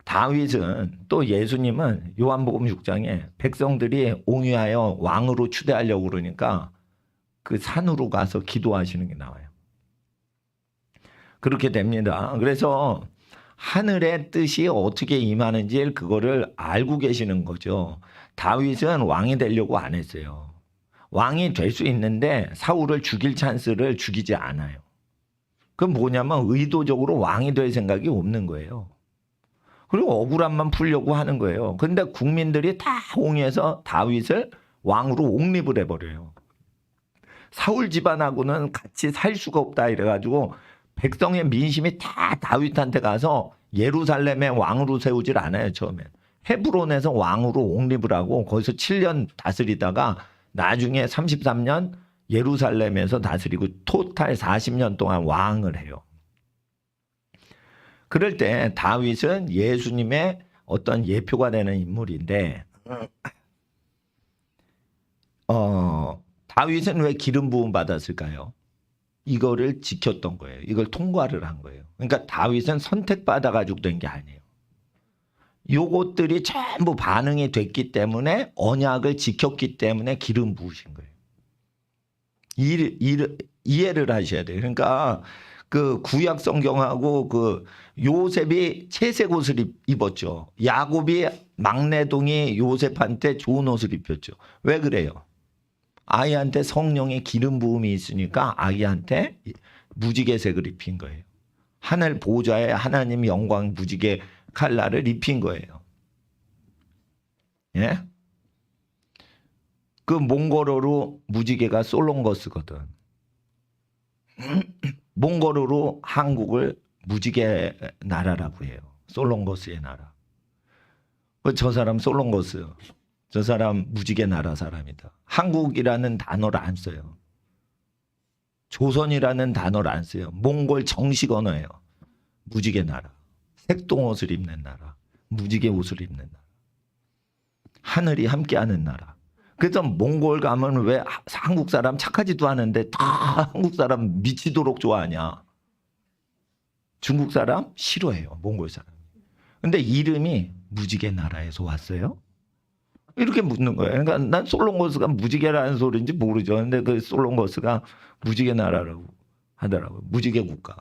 다윗은 또 예수님은 요한복음 6장에 백성들이 옹유하여 왕으로 추대하려고 그러니까 그 산으로 가서 기도하시는 게 나와요. 그렇게 됩니다. 그래서 하늘의 뜻이 어떻게 임하는지 그거를 알고 계시는 거죠. 다윗은 왕이 되려고 안 했어요. 왕이 될 수 있는데 사울을 죽일 찬스를 죽이지 않아요. 그건 뭐냐면 의도적으로 왕이 될 생각이 없는 거예요. 그리고 억울함만 풀려고 하는 거예요. 그런데 국민들이 다 홍해서 다윗을 왕으로 옹립을 해버려요. 사울 집안하고는 같이 살 수가 없다 이래가지고 백성의 민심이 다 다윗한테 가서 예루살렘에 왕으로 세우질 않아요. 처음엔 헤브론에서 왕으로 옹립을 하고 거기서 7년 다스리다가 나중에 33년 예루살렘에서 다스리고 토탈 40년 동안 왕을 해요. 그럴 때 다윗은 예수님의 어떤 예표가 되는 인물인데 다윗은 왜 기름 부음 받았을까요? 이거를 지켰던 거예요. 이걸 통과를 한 거예요. 그러니까 다윗은 선택받아 가지고 된 게 아니에요. 요것들이 전부 반응이 됐기 때문에 언약을 지켰기 때문에 기름 부으신 거예요. 이해를 하셔야 돼요. 그러니까 그 구약 성경하고 그 요셉이 채색 옷을 입었죠. 야곱이 막내동이 요셉한테 좋은 옷을 입혔죠. 왜 그래요? 아이한테 성령의 기름 부음이 있으니까 아이한테 무지개색을 입힌 거예요. 하늘 보좌에 하나님 영광 무지개 칼라를 입힌 거예요. 예? 그 몽골어로 무지개가 솔롱거스거든. 몽골어로 한국을 무지개 나라라고 해요. 솔롱거스의 나라. 저 사람 솔롱거스. 저 사람 무지개 나라 사람이다. 한국이라는 단어를 안 써요. 조선이라는 단어를 안 써요. 몽골 정식 언어예요. 무지개 나라. 색동옷을 입는 나라. 무지개 옷을 입는 나라. 하늘이 함께하는 나라. 그래서 몽골 가면 왜 한국 사람 착하지도 않은데 다 한국 사람 미치도록 좋아하냐. 중국 사람 싫어해요. 몽골 사람. 근데 이름이 무지개 나라에서 왔어요? 이렇게 묻는 거예요. 그러니까 난 솔롱거스가 무지개라는 소리인지 모르죠. 근데 그 솔롱거스가 무지개 나라라고 하더라고요. 무지개 국가.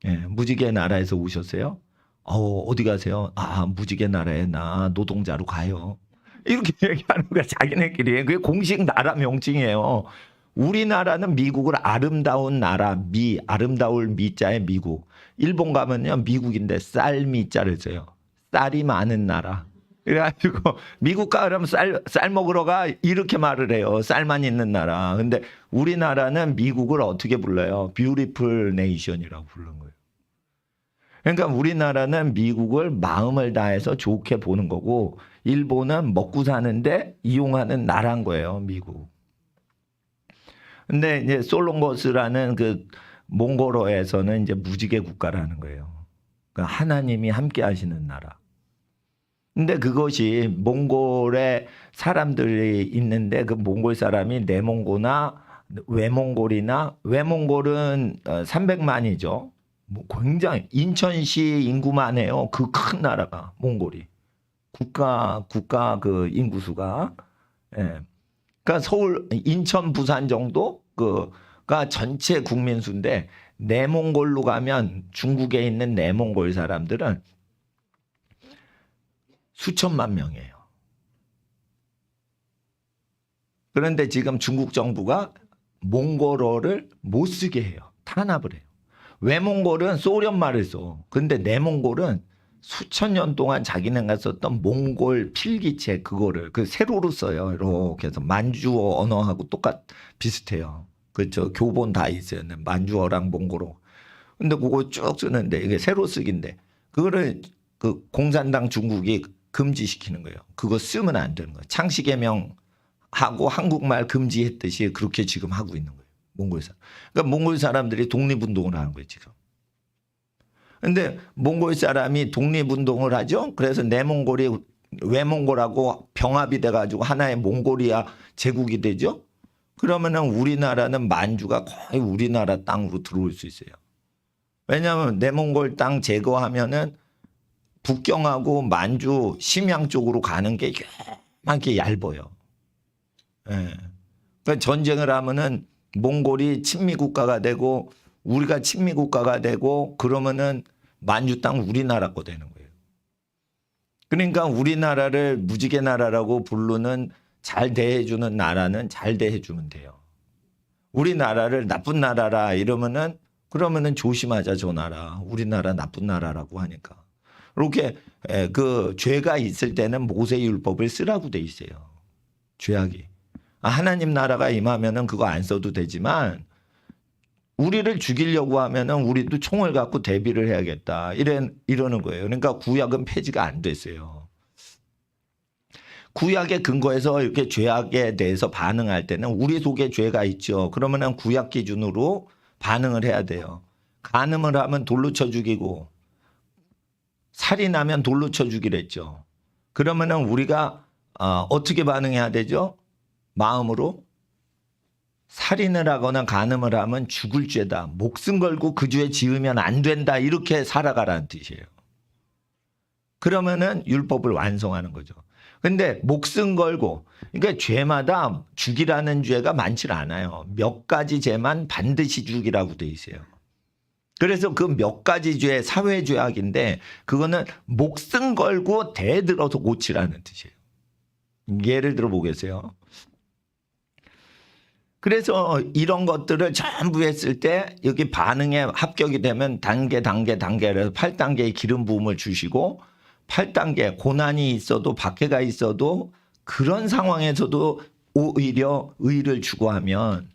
예, 무지개 나라에서 오셨어요? 어디 가세요? 무지개 나라에 나 노동자로 가요. 이렇게 얘기하는 거야, 자기네끼리. 그게 공식 나라 명칭이에요. 우리나라는 미국을 아름다운 나라, 아름다울 미자에 미국. 일본 가면요, 미국인데 쌀 미자를 써요. 쌀이 많은 나라. 그래가지고 미국 가면 쌀 먹으러 가 이렇게 말을 해요. 쌀만 있는 나라. 근데 우리나라는 미국을 어떻게 불러요? 뷰티풀 네이션이라고 부르는 거예요. 그러니까 우리나라는 미국을 마음을 다해서 좋게 보는 거고 일본은 먹고 사는데 이용하는 나라인 거예요. 미국. 근데 이제 솔롱거스라는 그 몽골어에서는 이제 무지개 국가라는 거예요. 그러니까 하나님이 함께 하시는 나라. 근데 그것이 몽골에 사람들이 있는데 그 몽골 사람이 내몽고나 외몽골은 300만이죠. 뭐 굉장히 인천시 인구만 해요. 그 큰 나라가 몽골이 국가 그 인구수가 예. 그러니까 서울 인천 부산 정도 그가 전체 국민 수인데 내몽골로 가면 중국에 있는 내몽골 사람들은 수천만 명이에요. 그런데 지금 중국 정부가 몽골어를 못 쓰게 해요. 탄압을 해요. 외몽골은 소련 말을 써. 근데 내몽골은 수천 년 동안 자기네가 썼던 몽골 필기체 그거를 그 세로로 써요. 이렇게 해서 만주어 언어하고 비슷해요. 그렇죠. 교본 다 있어요. 만주어랑 몽골어. 근데 그거 쭉 쓰는데 이게 세로 쓰기인데 그거를 그 공산당 중국이 금지시키는 거예요. 그거 쓰면 안 되는 거예요. 창씨개명 하고 한국말 금지했듯이 그렇게 지금 하고 있는 거예요. 몽골 사람. 그러니까 몽골 사람들이 독립운동을 하는 거예요, 지금. 근데 몽골 사람이 독립운동을 하죠. 그래서 내몽골이 외몽골하고 병합이 돼가지고 하나의 몽골이아 제국이 되죠. 그러면은 우리나라는 만주가 거의 우리나라 땅으로 들어올 수 있어요. 왜냐하면 내몽골 땅 제거하면은 북경하고 만주 심양 쪽으로 가는 게 요만하게 얇아요. 예. 그러니까 전쟁을 하면은 몽골이 친미 국가가 되고 우리가 친미 국가가 되고 그러면은 만주 땅 우리나라 거 되는 거예요. 그러니까 우리나라를 무지개 나라라고 부르는 잘 대해주는 나라는 잘 대해주면 돼요. 우리나라를 나쁜 나라라 이러면은 그러면은 조심하자 저 나라. 우리나라 나쁜 나라라고 하니까. 이렇게 그 죄가 있을 때는 모세율법을 쓰라고 돼 있어요. 죄악이. 하나님 나라가 임하면은 그거 안 써도 되지만 우리를 죽이려고 하면은 우리도 총을 갖고 대비를 해야겠다. 이러는 거예요. 그러니까 구약은 폐지가 안 됐어요. 구약의 근거에서 이렇게 죄악에 대해서 반응할 때는 우리 속에 죄가 있죠. 그러면은 구약 기준으로 반응을 해야 돼요. 간음을 하면 돌로 쳐 죽이고 살인하면 돌로 쳐 죽이랬죠. 그러면은 우리가 어떻게 반응해야 되죠? 마음으로 살인을 하거나 간음을 하면 죽을 죄다. 목숨 걸고 그 죄 지으면 안 된다. 이렇게 살아가라는 뜻이에요. 그러면은 율법을 완성하는 거죠. 근데 목숨 걸고 그러니까 죄마다 죽이라는 죄가 많지 않아요. 몇 가지 죄만 반드시 죽이라고 돼 있어요. 그래서 그 몇 가지 죄 사회죄악인데 그거는 목숨 걸고 대들어서 고치라는 뜻이에요. 예를 들어 보겠어요. 그래서 이런 것들을 전부 했을 때 여기 반응에 합격이 되면 단계에서 8단계의 기름 부음을 주시고 8단계 고난이 있어도 박해가 있어도 그런 상황에서도 오히려 의를 추구하면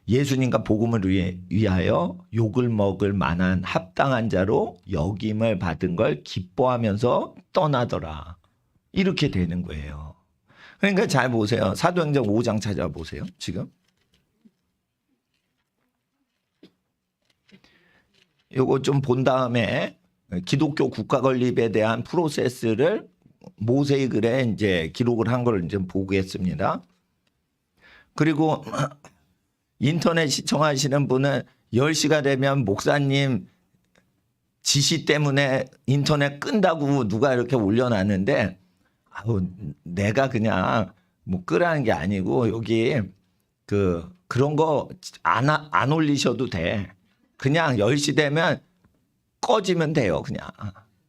예수님과 복음을 위하여 욕을 먹을 만한 합당한 자로 여김을 받은 걸 기뻐하면서 떠나더라. 이렇게 되는 거예요. 그러니까 잘 보세요. 사도행전 5장 찾아보세요. 지금. 요거 좀 본 다음에 기독교 국가 건립에 대한 프로세스를 모세의 글에 이제 기록을 한 걸 이제 보겠습니다. 그리고 인터넷 시청하시는 분은 10시가 되면 목사님 지시 때문에 인터넷 끈다고 누가 이렇게 올려놨는데 내가 그냥 뭐 끄라는 게 아니고 여기 그런 거 안 올리셔도 돼. 그냥 10시 되면 꺼지면 돼요. 그냥.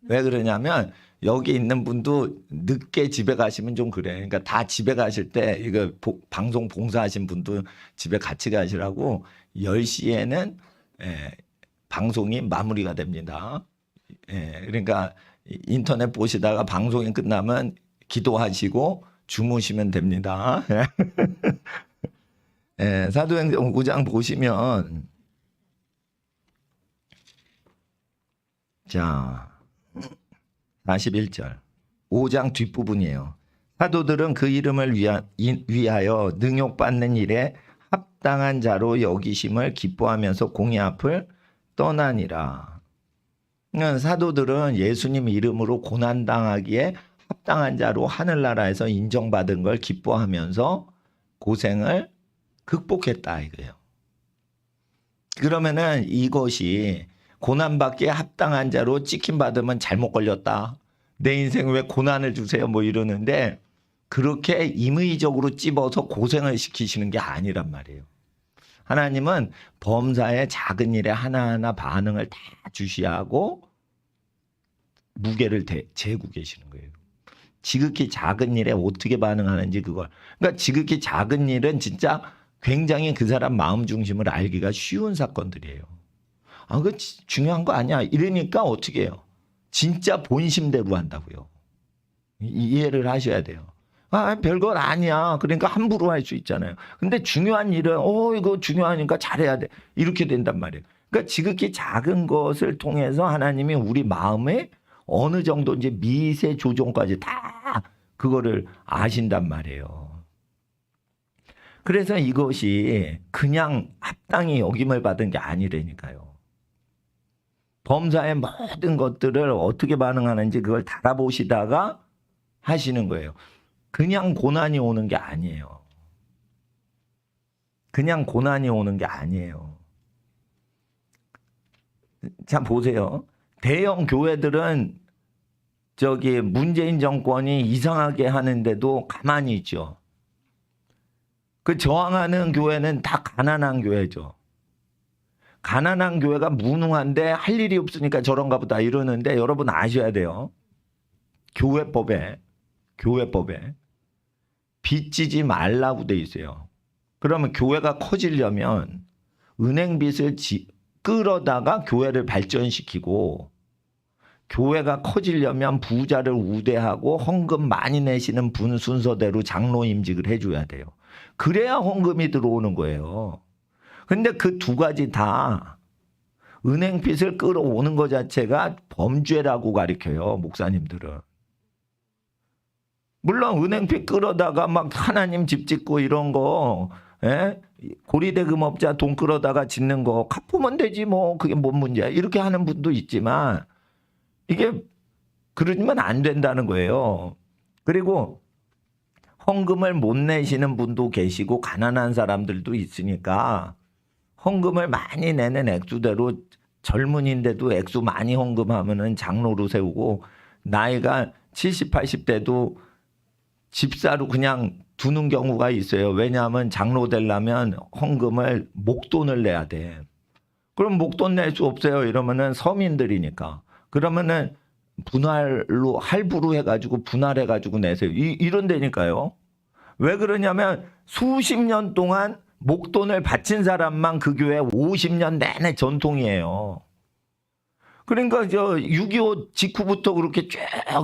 왜 그러냐면 여기 있는 분도 늦게 집에 가시면 좀 그래. 그러니까 다 집에 가실 때 이거 방송 봉사하신 분도 집에 같이 가시라고 10시에는 방송이 마무리가 됩니다. 그러니까 인터넷 보시다가 방송이 끝나면 기도하시고 주무시면 됩니다. 사도행전 5장 보시면 자 41절 5장 뒷부분이에요. 사도들은 그 이름을 위하여 능욕받는 일에 합당한 자로 여기심을 기뻐하면서 공의 앞을 떠나니라. 사도들은 예수님 이름으로 고난당하기에 합당한 자로 하늘나라에서 인정받은 걸 기뻐하면서 고생을 극복했다 이거예요. 그러면은 이것이 고난받기에 합당한 자로 찍힘받으면 잘못 걸렸다. 내 인생 왜 고난을 주세요 뭐 이러는데 그렇게 임의적으로 찝어서 고생을 시키시는 게 아니란 말이에요. 하나님은 범사의 작은 일에 하나하나 반응을 다 주시하고 무게를 재고 계시는 거예요. 지극히 작은 일에 어떻게 반응하는지 그걸. 그러니까 지극히 작은 일은 진짜 굉장히 그 사람 마음 중심을 알기가 쉬운 사건들이에요. 그거 중요한 거 아니야. 이러니까 어떻게 해요? 진짜 본심대로 한다고요. 이해를 하셔야 돼요. 별건 아니야. 그러니까 함부로 할 수 있잖아요. 근데 중요한 일은 이거 중요하니까 잘해야 돼. 이렇게 된단 말이에요. 그러니까 지극히 작은 것을 통해서 하나님이 우리 마음에 어느 정도인지 미세 조정까지 다 그거를 아신단 말이에요. 그래서 이것이 그냥 합당히 역임을 받은 게 아니라니까요. 범사의 모든 것들을 어떻게 반응하는지 그걸 달아보시다가 하시는 거예요. 그냥 고난이 오는 게 아니에요. 그냥 고난이 오는 게 아니에요. 자, 보세요. 대형 교회들은 저기 문재인 정권이 이상하게 하는데도 가만히 있죠. 그 저항하는 교회는 다 가난한 교회죠. 가난한 교회가 무능한데 할 일이 없으니까 저런가 보다 이러는데 여러분 아셔야 돼요. 교회법에 빚지지 말라고 돼 있어요. 그러면 교회가 커지려면 은행빚을 끌어다가 교회를 발전시키고, 교회가 커지려면 부자를 우대하고 헌금 많이 내시는 분 순서대로 장로 임직을 해줘야 돼요. 그래야 헌금이 들어오는 거예요. 근데 그 두 가지 다 은행빚을 끌어오는 것 자체가 범죄라고 가르쳐요, 목사님들은. 물론 은행빚 끌어다가 막 하나님 집 짓고 이런 거, 고리대금업자 돈 끌어다가 짓는 거 갚으면 되지 뭐, 그게 뭔 문제야, 이렇게 하는 분도 있지만 이게 그러면 안 된다는 거예요. 그리고 헌금을 못 내시는 분도 계시고 가난한 사람들도 있으니까 헌금을 많이 내는 액수대로, 젊은인데도 액수 많이 헌금하면은 장로로 세우고, 나이가 70, 80대도 집사로 그냥 두는 경우가 있어요. 왜냐하면 장로 되려면 헌금을 목돈을 내야 돼. 그럼 목돈 낼 수 없어요. 이러면은 서민들이니까. 그러면은 분할로, 할부로 해가지고 분할해가지고 내세요. 이런 데니까요. 왜 그러냐면 수십 년 동안 목돈을 바친 사람만 그 교회 50년 내내 전통이에요. 그러니까 저 6.25 직후부터 그렇게 쭉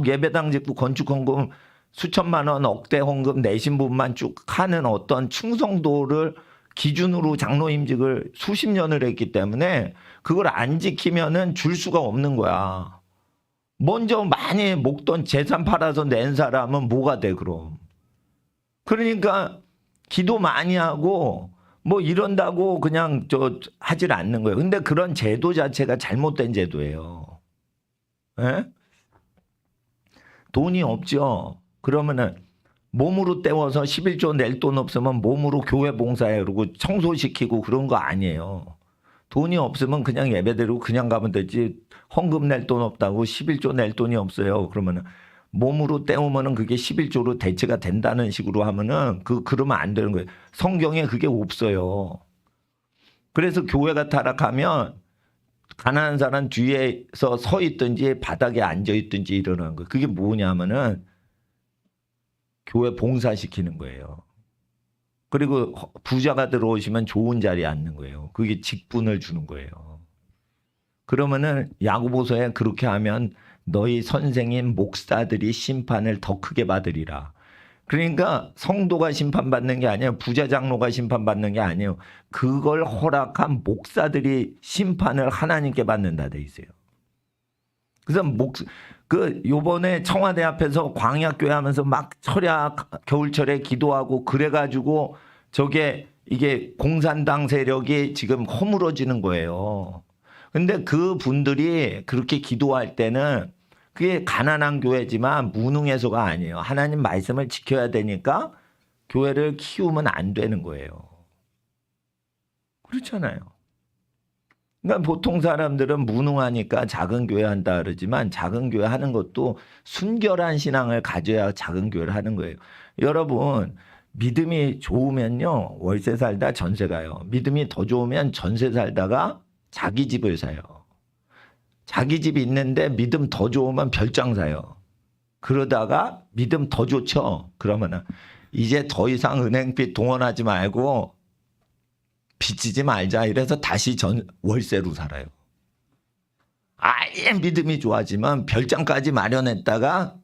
예배당 짓고 건축 헌금 수천만 원, 억대 헌금 내신 분만 쭉 하는 어떤 충성도를 기준으로 장로 임직을 수십 년을 했기 때문에 그걸 안 지키면은 줄 수가 없는 거야. 먼저 많이 목돈 재산 팔아서 낸 사람은 뭐가 돼 그럼. 그러니까 기도 많이 하고 뭐 이런다고 그냥 하질 않는 거예요. 근데 그런 제도 자체가 잘못된 제도예요. 에? 돈이 없죠. 그러면은 몸으로 때워서 11조 낼 돈 없으면 몸으로 교회 봉사해 그러고 청소시키고 그런 거 아니에요. 돈이 없으면 그냥 예배드리고 그냥 가면 되지. 헌금 낼 돈 없다고 11조 낼 돈이 없어요. 그러면은 몸으로 때우면은 그게 11조로 대체가 된다는 식으로 하면은 그러면 안 되는 거예요. 성경에 그게 없어요. 그래서 교회가 타락하면 가난한 사람 뒤에서 서 있든지 바닥에 앉아 있든지 이러는 거예요. 그게 뭐냐면은 교회 봉사시키는 거예요. 그리고 부자가 들어오시면 좋은 자리에 앉는 거예요. 그게 직분을 주는 거예요. 그러면은 야고보서에 그렇게 하면 너희 선생인 목사들이 심판을 더 크게 받으리라. 그러니까 성도가 심판받는 게 아니에요. 부자 장로가 심판받는 게 아니에요. 그걸 허락한 목사들이 심판을 하나님께 받는다 돼 있어요. 그래서 요번에 청와대 앞에서 광야교회 하면서 막 겨울철에 기도하고 그래가지고 이게 공산당 세력이 지금 허물어지는 거예요. 근데 그 분들이 그렇게 기도할 때는 그게 가난한 교회지만 무능해서가 아니에요. 하나님 말씀을 지켜야 되니까 교회를 키우면 안 되는 거예요. 그렇잖아요. 그러니까 보통 사람들은 무능하니까 작은 교회 한다 그러지만 작은 교회 하는 것도 순결한 신앙을 가져야 작은 교회를 하는 거예요. 여러분, 믿음이 좋으면요 월세 살다 전세 가요. 믿음이 더 좋으면 전세 살다가 자기 집을 사요. 자기 집이 있는데 믿음 더 좋으면 별장 사요. 그러다가 믿음 더 좋죠. 그러면은 이제 더 이상 은행빚 동원하지 말고 빚지지 말자. 이래서 다시 월세로 살아요. 아예 믿음이 좋아지면 별장까지 마련했다가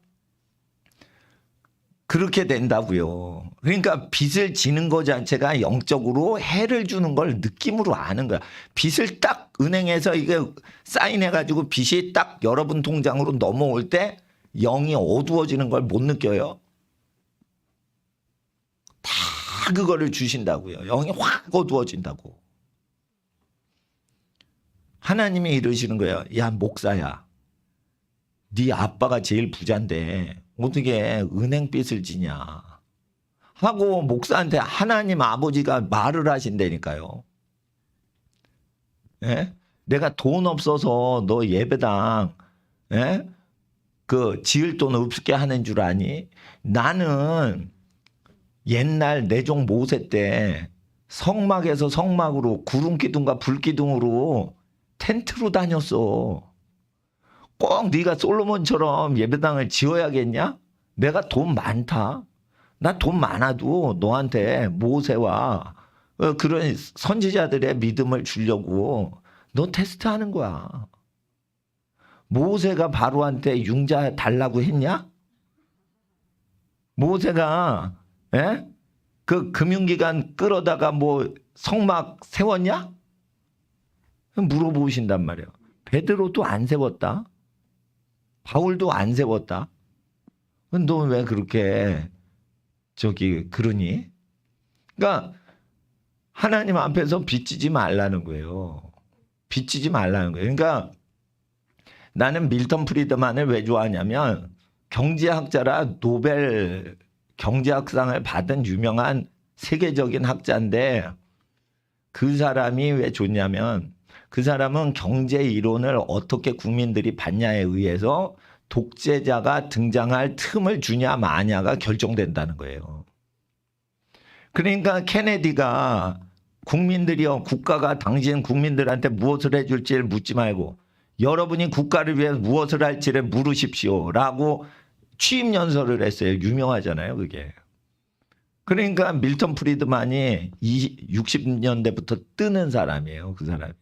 그렇게 된다고요. 그러니까 빚을 지는 것 자체가 영적으로 해를 주는 걸 느낌으로 아는 거야. 빚을 딱 은행에서 이게 사인해가지고 빚이 딱 여러분 통장으로 넘어올 때 영이 어두워지는 걸 못 느껴요? 다 그거를 주신다고요. 영이 확 어두워진다고. 하나님이 이러시는 거예요. 야, 목사야. 네 아빠가 제일 부자인데 어떻게 은행빚을 지냐 하고 목사한테 하나님 아버지가 말을 하신다니까요. 예? 내가 돈 없어서 너 예배당 예? 그 지을 돈 없게 하는 줄 아니? 나는 옛날 내종 모세 때 성막에서 성막으로 구름기둥과 불기둥으로 텐트로 다녔어. 꼭 네가 솔로몬처럼 예배당을 지어야겠냐? 내가 돈 많다. 나 돈 많아도 너한테 모세와 그런 선지자들의 믿음을 주려고 너 테스트하는 거야. 모세가 바로한테 융자 달라고 했냐? 모세가 그 금융기관 끌어다가 뭐 성막 세웠냐? 물어보신단 말이에요. 베드로도 안 세웠다. 바울도 안 세웠다. 너 왜 그렇게 그러니? 그러니까 하나님 앞에서 빚지지 말라는 거예요. 빚지지 말라는 거예요. 그러니까 나는 밀턴 프리드만을 왜 좋아하냐면 경제학자라 노벨 경제학상을 받은 유명한 세계적인 학자인데 그 사람이 왜 좋냐면 그 사람은 경제 이론을 어떻게 국민들이 받냐에 의해서 독재자가 등장할 틈을 주냐 마냐가 결정된다는 거예요. 그러니까 케네디가 국민들이요, 국가가 당신 국민들한테 무엇을 해줄지 묻지 말고 여러분이 국가를 위해 무엇을 할지를 물으십시오라고 취임연설을 했어요. 유명하잖아요, 그게. 그러니까 밀턴 프리드만이 60년대부터 뜨는 사람이에요, 그 사람이.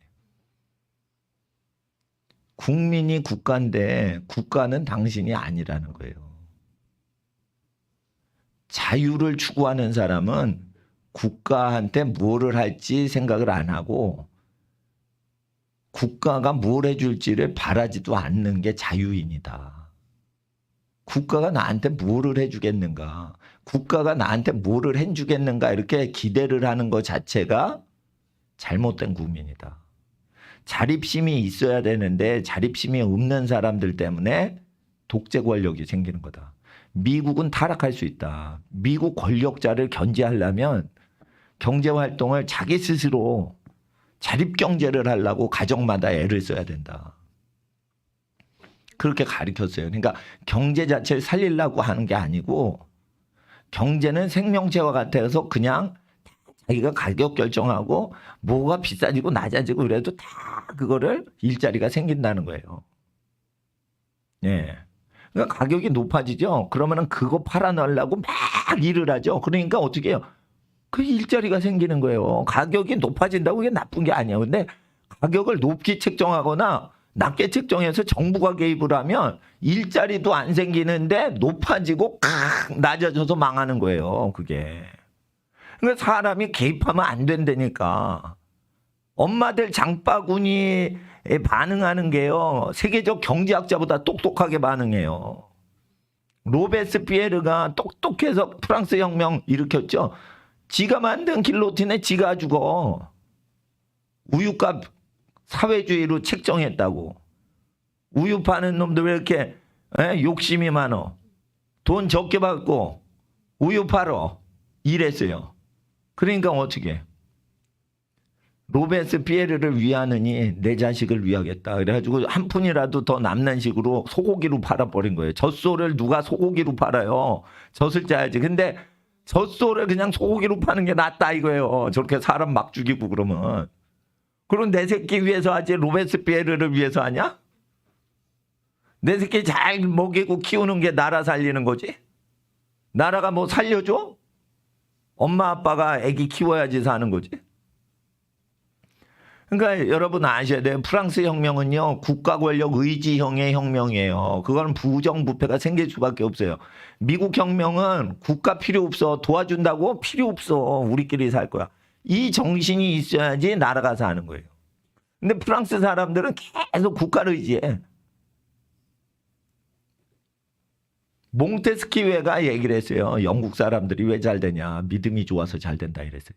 국민이 국가인데 국가는 당신이 아니라는 거예요. 자유를 추구하는 사람은 국가한테 뭐를 할지 생각을 안 하고 국가가 뭘 해줄지를 바라지도 않는 게 자유인이다. 국가가 나한테 뭐를 해주겠는가, 국가가 나한테 뭐를 해주겠는가 이렇게 기대를 하는 것 자체가 잘못된 국민이다. 자립심이 있어야 되는데 자립심이 없는 사람들 때문에 독재 권력이 생기는 거다. 미국은 타락할 수 있다. 미국 권력자를 견제하려면 경제활동을 자기 스스로 자립경제를 하려고 가정마다 애를 써야 된다. 그렇게 가르쳤어요. 그러니까 경제 자체를 살리려고 하는 게 아니고 경제는 생명체와 같아서 그냥 자기가 가격 결정하고 뭐가 비싸지고 낮아지고 그래도 다 그거를 일자리가 생긴다는 거예요. 예. 그러니까 가격이 높아지죠. 그러면은 그거 팔아넣으려고 막 일을 하죠. 그러니까 어떻게 해요? 그 일자리가 생기는 거예요. 가격이 높아진다고 그게 나쁜 게 아니에요. 근데 가격을 높게 책정하거나 낮게 책정해서 정부가 개입을 하면 일자리도 안 생기는데 높아지고 낮아져서 망하는 거예요. 그게. 그러니까 사람이 개입하면 안 된다니까. 엄마들 장바구니에 반응하는 게요, 세계적 경제학자보다 똑똑하게 반응해요. 로베스피에르가 똑똑해서 프랑스 혁명 일으켰죠. 지가 만든 길로틴에 지가 죽어. 우유값 사회주의로 책정했다고. 우유 파는 놈들 왜 이렇게 욕심이 많어? 돈 적게 받고 우유 팔어. 이랬어요. 그러니까 어떻게? 로베스피에르를 위하느니 내 자식을 위하겠다. 그래가지고 한 푼이라도 더 남는 식으로 소고기로 팔아버린 거예요. 젖소를 누가 소고기로 팔아요? 젖을 짜야지. 근데 젖소를 그냥 소고기로 파는 게 낫다 이거예요. 저렇게 사람 막 죽이고 그러면. 그럼 내 새끼 위해서 하지 로베스피에르를 위해서 하냐? 내 새끼 잘 먹이고 키우는 게 나라 살리는 거지? 나라가 뭐 살려줘? 엄마 아빠가 애기 키워야지 사는 거지. 그러니까 여러분 아셔야 돼요. 프랑스 혁명은요, 국가 권력 의지형의 혁명이에요. 그건 부정부패가 생길 수밖에 없어요. 미국 혁명은 국가 필요 없어. 도와준다고? 필요 없어. 우리끼리 살 거야. 이 정신이 있어야지 나라가 사는 거예요. 근데 프랑스 사람들은 계속 국가를 의지해. 몽테스키웨가 얘기를 했어요. 영국 사람들이 왜 잘 되냐. 믿음이 좋아서 잘 된다 이랬어요.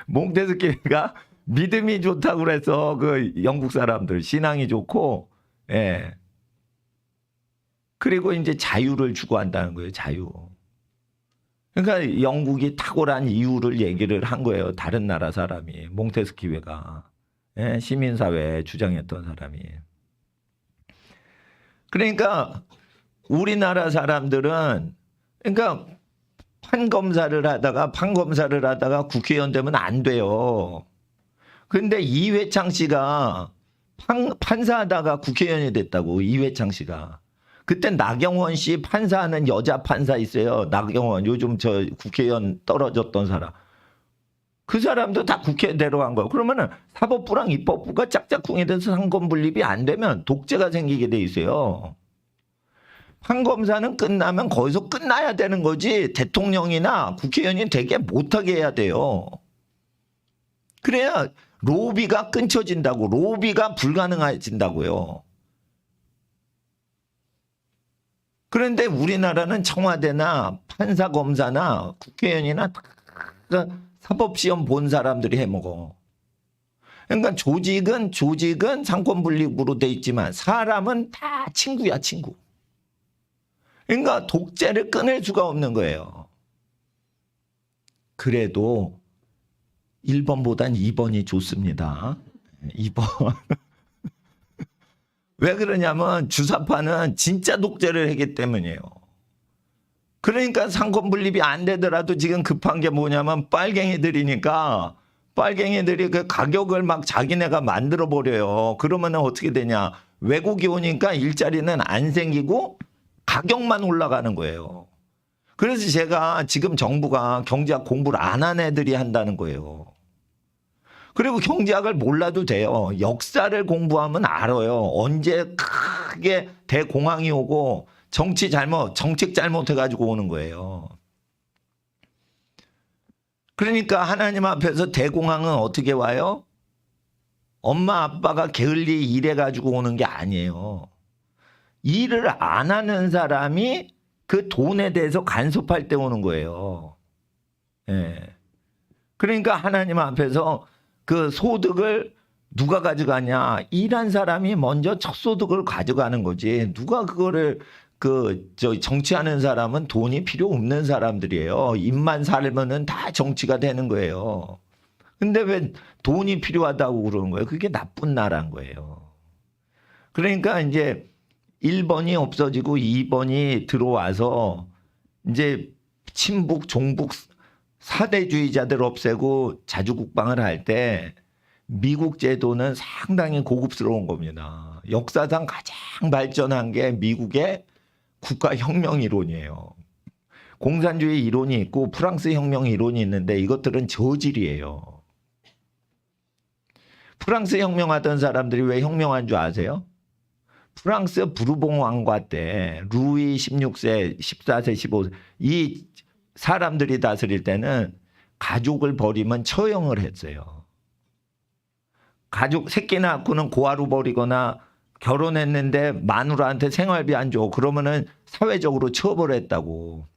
몽테스키웨가 믿음이 좋다고 그래서 그 영국 사람들 신앙이 좋고, 예. 그리고 이제 자유를 추구한다는 거예요. 자유. 그러니까 영국이 탁월한 이유를 얘기를 한 거예요. 다른 나라 사람이. 몽테스키웨가. 예, 시민사회 주장했던 사람이. 그러니까 우리나라 사람들은 그러니까 판검사를 하다가 국회의원 되면 안 돼요. 근데 이회창 씨가 판사하다가 국회의원이 됐다고. 이회창 씨가. 그때 나경원 씨 판사하는 여자 판사 있어요. 나경원 요즘 저 국회의원 떨어졌던 사람. 그 사람도 다 국회에 데려간 거예요. 그러면은 사법부랑 입법부가 짝짝꿍이 돼서 상권분립이 안 되면 독재가 생기게 돼 있어요. 판검사는 끝나면 거기서 끝나야 되는 거지 대통령이나 국회의원이 되게 못하게 해야 돼요. 그래야 로비가 끊쳐진다고. 로비가 불가능해진다고요. 그런데 우리나라는 청와대나 판사검사나 국회의원이나 사법시험 본 사람들이 해먹어. 그러니까 조직은 상권분립으로 돼 있지만 사람은 다 친구야, 친구. 그러니까 독재를 끊을 수가 없는 거예요. 그래도 1번보단 2번이 좋습니다. 2번. 왜 그러냐면 주사파는 진짜 독재를 하기 때문이에요. 그러니까 상권분립이 안 되더라도 지금 급한 게 뭐냐면 빨갱이들이니까 빨갱이들이 그 가격을 막 자기네가 만들어 버려요. 그러면 어떻게 되냐. 외국이 오니까 일자리는 안 생기고 가격만 올라가는 거예요. 그래서 제가 지금 정부가 경제학 공부를 안 한 애들이 한다는 거예요. 그리고 경제학을 몰라도 돼요. 역사를 공부하면 알아요. 언제 크게 대공황이 오고 정책 잘못해가지고 오는 거예요. 그러니까 하나님 앞에서 대공황은 어떻게 와요? 엄마 아빠가 게을리 일해가지고 오는 게 아니에요. 일을 안 하는 사람이 그 돈에 대해서 간섭할 때 오는 거예요. 예. 그러니까 하나님 앞에서 그 소득을 누가 가져가냐? 일한 사람이 먼저 첫 소득을 가져가는 거지. 누가 그거를 정치하는 사람은 돈이 필요 없는 사람들이에요. 입만 살면은 다 정치가 되는 거예요. 근데 왜 돈이 필요하다고 그러는 거예요? 그게 나쁜 나라인 거예요. 그러니까 이제 1번이 없어지고 2번이 들어와서 이제 친북, 종북 사대주의자들 없애고 자주국방을 할 때 미국 제도는 상당히 고급스러운 겁니다. 역사상 가장 발전한 게 미국의 국가혁명 이론이에요. 공산주의 이론이 있고 프랑스 혁명 이론이 있는데 이것들은 저질이에요. 프랑스 혁명하던 사람들이 왜 혁명한 줄 아세요? 프랑스 부르봉 왕과 때 루이 16세, 14세, 15세 이 사람들이 다스릴 때는 가족을 버리면 처형을 했어요. 가족 새끼 낳고는 고아로 버리거나 결혼했는데 마누라한테 생활비 안 줘. 그러면은 사회적으로 처벌했다고.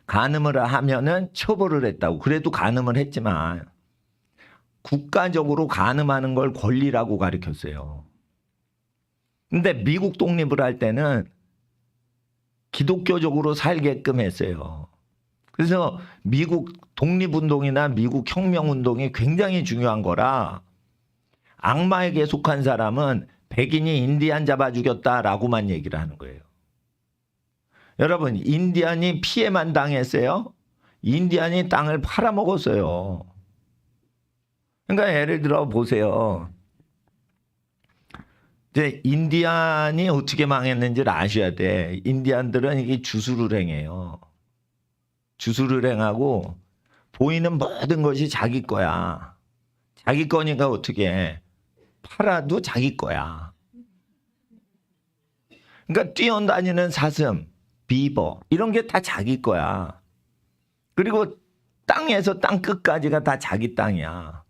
간음을 하면은 처벌을 했다고. 그래도 간음을 했지만 국가적으로 간음하는 걸 권리라고 가르쳤어요. 근데 미국 독립을 할 때는 기독교적으로 살게끔 했어요. 그래서 미국 독립운동이나 미국 혁명운동이 굉장히 중요한 거라 악마에게 속한 사람은 백인이 인디안 잡아 죽였다라고만 얘기를 하는 거예요. 여러분, 인디안이 피해만 당했어요? 인디안이 땅을 팔아먹었어요. 그러니까 예를 들어 보세요. 이제 인디안이 어떻게 망했는지를 아셔야 돼. 인디안들은 이게 주술을 행해요. 주술을 행하고 보이는 모든 것이 자기 거야. 자기 거니까 어떻게 해. 팔아도 자기 거야. 그러니까 뛰어다니는 사슴, 비버 이런 게 다 자기 거야. 그리고 땅에서 땅 끝까지가 다 자기 땅이야.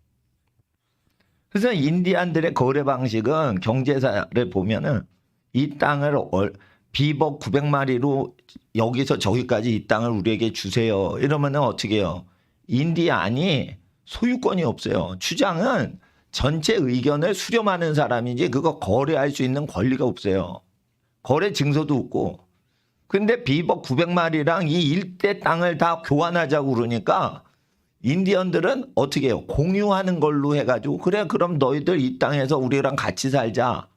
그래서 인디안들의 거래 방식은 경제사를 보면은 이 땅을 비버 900마리로 여기서 저기까지 이 땅을 우리에게 주세요. 이러면은 어떻게 해요? 인디안이 소유권이 없어요. 추장은 전체 의견을 수렴하는 사람이지 그거 거래할 수 있는 권리가 없어요. 거래 증서도 없고. 근데 비버 900마리랑 이 일대 땅을 다 교환하자고 그러니까 인디언들은 어떻게 해요? 공유하는 걸로 해가지고 그래 그럼 너희들 이 땅에서 우리랑 같이 살자.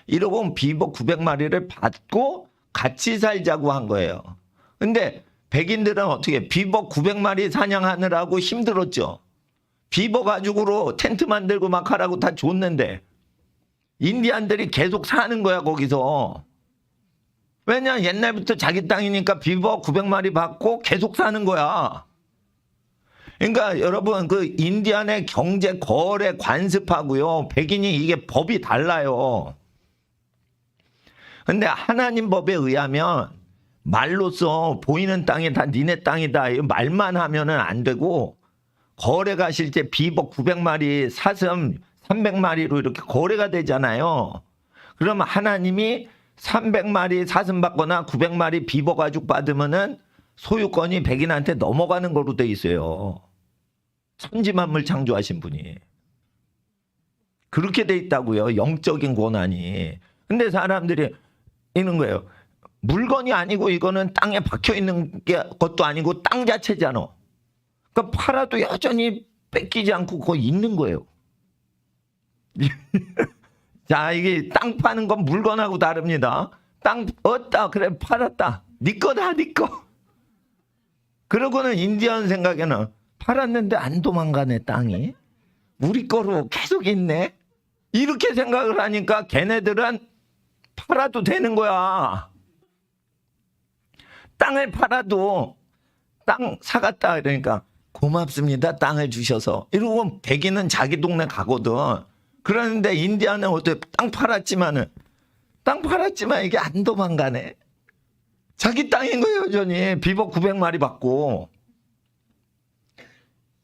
이러고 비버 900마리를 받고 같이 살자고 한 거예요. 근데 백인들은 어떻게 해요? 비버 900마리 사냥하느라고 힘들었죠. 비버 가죽으로 텐트 만들고 막 하라고 다 줬는데 인디안들이 계속 사는 거야 거기서. 왜냐 옛날부터 자기 땅이니까 비버 900마리 받고 계속 사는 거야. 그러니까 여러분 그 인디안의 경제 거래 관습하고요 백인이 이게 법이 달라요. 근데 하나님 법에 의하면 말로써 보이는 땅이 다 니네 땅이다 말만 하면은 안 되고 거래가 실제 비버 900마리 사슴 300마리로 이렇게 거래가 되잖아요. 그러면 하나님이 300마리 사슴 받거나 900마리 비버 가죽 받으면은 소유권이 백인한테 넘어가는 거로 돼 있어요. 천지만물 창조하신 분이. 그렇게 돼 있다고요. 영적인 권한이. 근데 사람들이 이런 거예요. 물건이 아니고 이거는 땅에 박혀 있는 것도 아니고 땅 자체잖아. 그러니까 팔아도 여전히 뺏기지 않고 그거 있는 거예요. 자, 이게 땅 파는 건 물건하고 다릅니다. 땅 얻다 그래 팔았다. 네 거다 네 거. 그러고는 인디언 생각에는 팔았는데 안 도망가네 땅이. 우리 거로 계속 있네. 이렇게 생각을 하니까 걔네들은 팔아도 되는 거야. 땅을 팔아도 땅 사갔다 그러니까 고맙습니다. 땅을 주셔서. 이러고 백인은 자기 동네 가거든. 그러는데 인디아는 어떻게 땅 팔았지만 이게 안 도망가네. 자기 땅인 거예요 여전히. 비버 900마리 받고.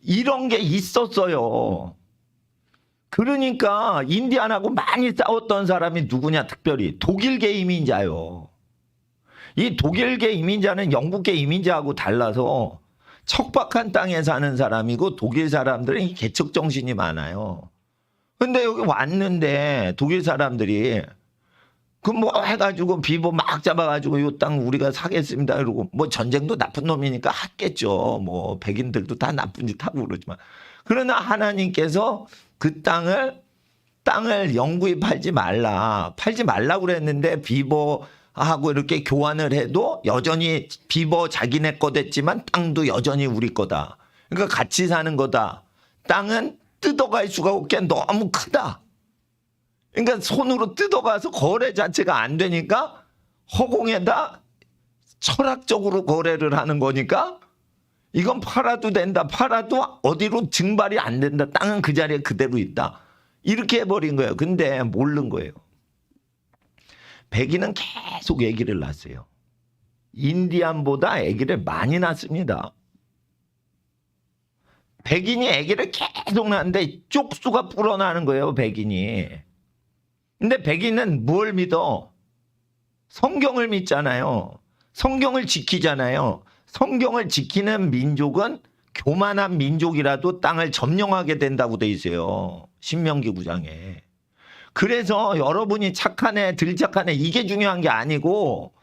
이런 게 있었어요. 그러니까 인디안하고 많이 싸웠던 사람이 누구냐 특별히 독일계 이민자요. 이 독일계 이민자는 영국계 이민자하고 달라서 척박한 땅에 사는 사람이고 독일 사람들은 이 개척 정신이 많아요. 근데 여기 왔는데 독일 사람들이 그 뭐 해가지고 비보 막 잡아가지고 이 땅 우리가 사겠습니다 이러고 뭐 전쟁도 나쁜 놈이니까 했겠죠. 뭐 백인들도 다 나쁜 짓 하고 그러지만 그러나 하나님께서 그 땅을 영구히 팔지 말라고 그랬는데 비보하고 이렇게 교환을 해도 여전히 비보 자기네 거 됐지만 땅도 여전히 우리 거다. 그러니까 같이 사는 거다. 땅은 뜯어갈 수가 없게 너무 크다. 그러니까 손으로 뜯어가서 거래 자체가 안 되니까 허공에다 철학적으로 거래를 하는 거니까 이건 팔아도 된다. 팔아도 어디로 증발이 안 된다. 땅은 그 자리에 그대로 있다. 이렇게 해버린 거예요. 근데 모르는 거예요. 백인은 계속 아기를 낳았어요. 인디안보다 아기를 많이 낳습니다. 백인이 아기를 계속 낳는데 쪽수가 불어나는 거예요. 백인이. 근데 백인은 뭘 믿어? 성경을 믿잖아요. 성경을 지키잖아요. 성경을 지키는 민족은 교만한 민족이라도 땅을 점령하게 된다고 돼 있어요. 신명기 9장에. 그래서 여러분이 착한 애, 덜 착한 애 이게 중요한 게 아니고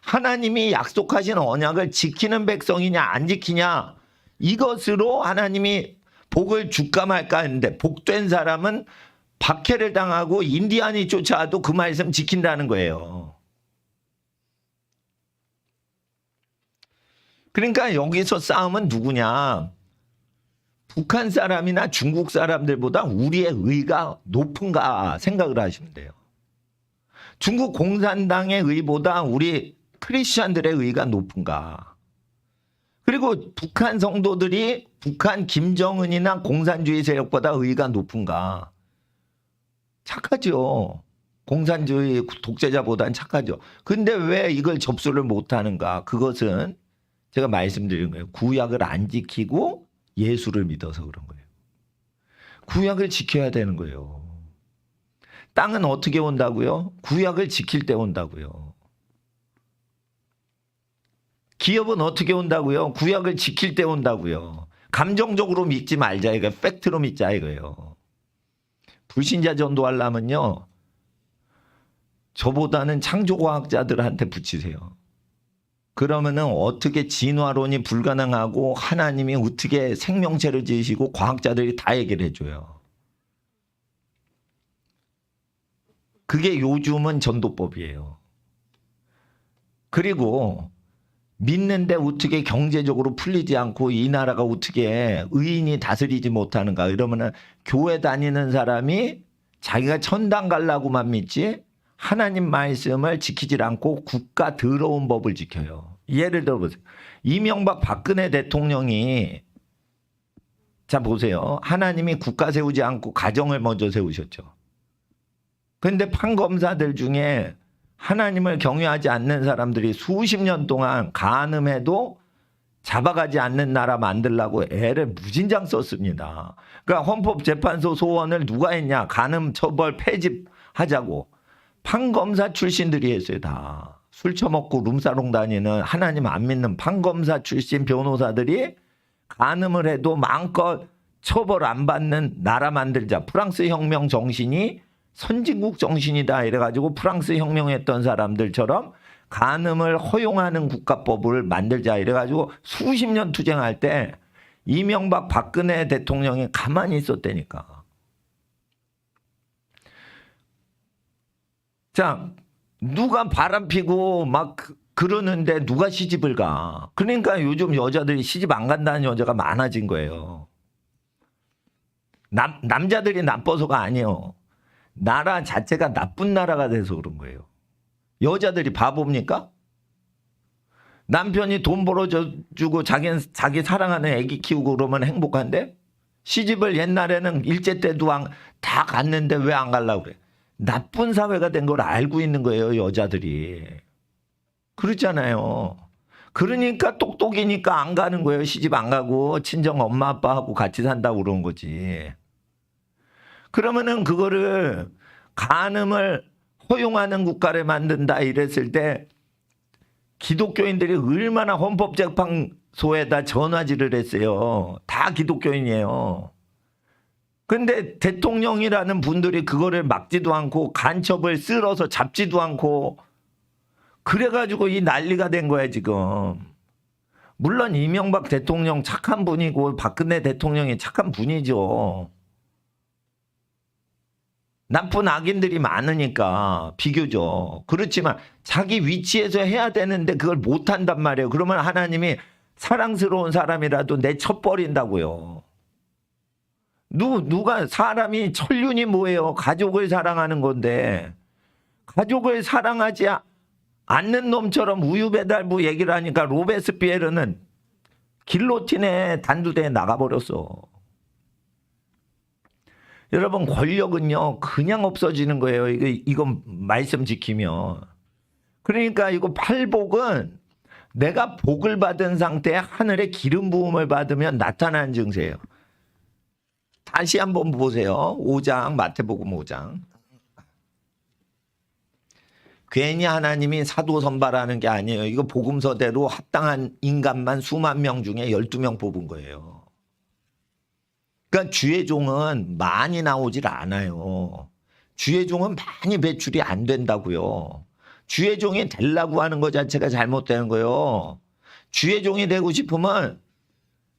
하나님이 약속하신 언약을 지키는 백성이냐 안 지키냐 이것으로 하나님이 복을 줄까 말까 했는데 복된 사람은 박해를 당하고 인디안이 쫓아와도 그 말씀 지킨다는 거예요. 그러니까 여기서 싸움은 누구냐? 북한 사람이나 중국 사람들보다 우리의 의가 높은가 생각을 하시면 돼요. 중국 공산당의 의보다 우리 크리스천들의 의가 높은가? 그리고 북한 성도들이 북한 김정은이나 공산주의 세력보다 의가 높은가? 착하죠. 공산주의 독재자보다는 착하죠. 근데 왜 이걸 접수를 못하는가? 그것은 제가 말씀드린 거예요. 구약을 안 지키고 예수를 믿어서 그런 거예요. 구약을 지켜야 되는 거예요. 땅은 어떻게 온다고요? 구약을 지킬 때 온다고요. 기업은 어떻게 온다고요? 구약을 지킬 때 온다고요. 감정적으로 믿지 말자 이거 팩트로 믿자 이거예요. 불신자 전도하려면요. 저보다는 창조과학자들한테 붙이세요. 그러면은 어떻게 진화론이 불가능하고 하나님이 어떻게 생명체를 지으시고 과학자들이 다 얘기를 해줘요. 그게 요즘은 전도법이에요. 그리고 믿는데 어떻게 경제적으로 풀리지 않고 이 나라가 어떻게 의인이 다스리지 못하는가 이러면은 교회 다니는 사람이 자기가 천당 가려고만 믿지 하나님 말씀을 지키질 않고 국가 더러운 법을 지켜요. 예를 들어보세요. 이명박 박근혜 대통령이 자 보세요. 하나님이 국가 세우지 않고 가정을 먼저 세우셨죠. 그런데 판검사들 중에 하나님을 경외하지 않는 사람들이 수십 년 동안 간음해도 잡아가지 않는 나라 만들려고 애를 무진장 썼습니다. 그러니까 헌법재판소 소원을 누가 했냐. 간음 처벌 폐지하자고. 판검사 출신들이 했어요. 다. 술 처먹고 룸사롱 다니는 하나님 안 믿는 판검사 출신 변호사들이 간음을 해도 마음껏 처벌 안 받는 나라 만들자. 프랑스 혁명 정신이 선진국 정신이다 이래가지고 프랑스 혁명했던 사람들처럼 간음을 허용하는 국가법을 만들자 이래가지고 수십 년 투쟁할 때 이명박 박근혜 대통령이 가만히 있었다니까. 자, 누가 바람 피고 막 그러는데 누가 시집을 가. 그러니까 요즘 여자들이 시집 안 간다는 여자가 많아진 거예요. 남자들이 나빠서가 아니에요. 나라 자체가 나쁜 나라가 돼서 그런 거예요. 여자들이 바보입니까? 남편이 돈 벌어주고 자기 사랑하는 애기 키우고 그러면 행복한데 시집을 옛날에는 일제 때도 다 갔는데 왜 안 가려고 그래? 나쁜 사회가 된 걸 알고 있는 거예요. 여자들이. 그렇잖아요. 그러니까 똑똑이니까 안 가는 거예요. 시집 안 가고 친정 엄마 아빠하고 같이 산다고 그런 거지. 그러면은 그거를 간음을 허용하는 국가를 만든다 이랬을 때 기독교인들이 얼마나 헌법재판소에다 전화질을 했어요. 다 기독교인이에요. 근데 대통령이라는 분들이 그거를 막지도 않고 간첩을 쓸어서 잡지도 않고 그래가지고 이 난리가 된 거야 지금. 물론 이명박 대통령 착한 분이고 박근혜 대통령이 착한 분이죠. 나쁜 악인들이 많으니까 비교적. 그렇지만 자기 위치에서 해야 되는데 그걸 못한단 말이에요. 그러면 하나님이 사랑스러운 사람이라도 내쳐버린다고요. 누가 사람이 천륜이 뭐예요? 가족을 사랑하는 건데 가족을 사랑하지 않는 놈처럼 우유배달부 얘기를 하니까 로베스피에르는 길로틴에 단두대에 나가버렸어. 여러분 권력은요 그냥 없어지는 거예요. 이건 말씀 지키면. 그러니까 이거 팔복은 내가 복을 받은 상태에 하늘의 기름 부음을 받으면 나타나는 증세예요. 다시 한번 보세요. 5장 마태복음 5장. 괜히 하나님이 사도 선발하는 게 아니에요. 이거 복음서대로 합당한 인간만 수만 명 중에 12명 뽑은 거예요. 그러니까 주의 종은 많이 나오질 않아요. 주의 종은 많이 배출이 안 된다고요. 주의 종이 되려고 하는 것 자체가 잘못되는 거예요. 주의 종이 되고 싶으면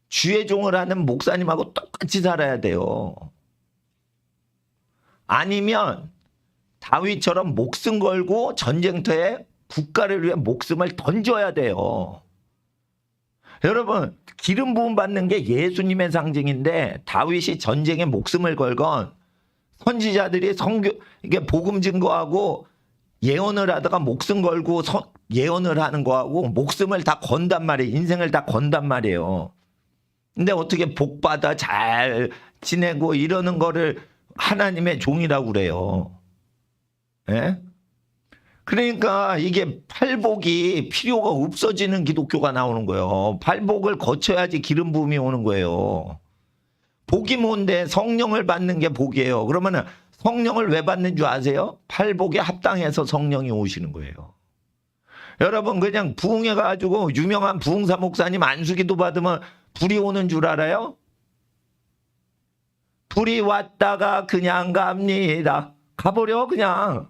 주의 종을 하는 목사님하고 똑같이 살아야 돼요. 아니면 다윗처럼 목숨 걸고 전쟁터에 국가를 위해 목숨을 던져야 돼요. 여러분 기름 부음 받는 게 예수님의 상징인데 다윗이 전쟁에 목숨을 걸건 선지자들이 이게 복음 증거하고 예언을 하다가 목숨 걸고 예언을 하는 거하고 목숨을 다 건단 말이에요. 인생을 다 건단 말이에요. 근데 어떻게 복 받아 잘 지내고 이러는 거를 하나님의 종이라고 그래요. 예? 그러니까 이게 팔복이 필요가 없어지는 기독교가 나오는 거예요. 팔복을 거쳐야지 기름 부음이 오는 거예요. 복이 뭔데? 성령을 받는 게 복이에요. 그러면은 성령을 왜 받는 줄 아세요? 팔복에 합당해서 성령이 오시는 거예요. 여러분 그냥 부흥해가지고 유명한 부흥사 목사님 안수기도 받으면 불이 오는 줄 알아요? 불이 왔다가 그냥 갑니다. 가버려 그냥.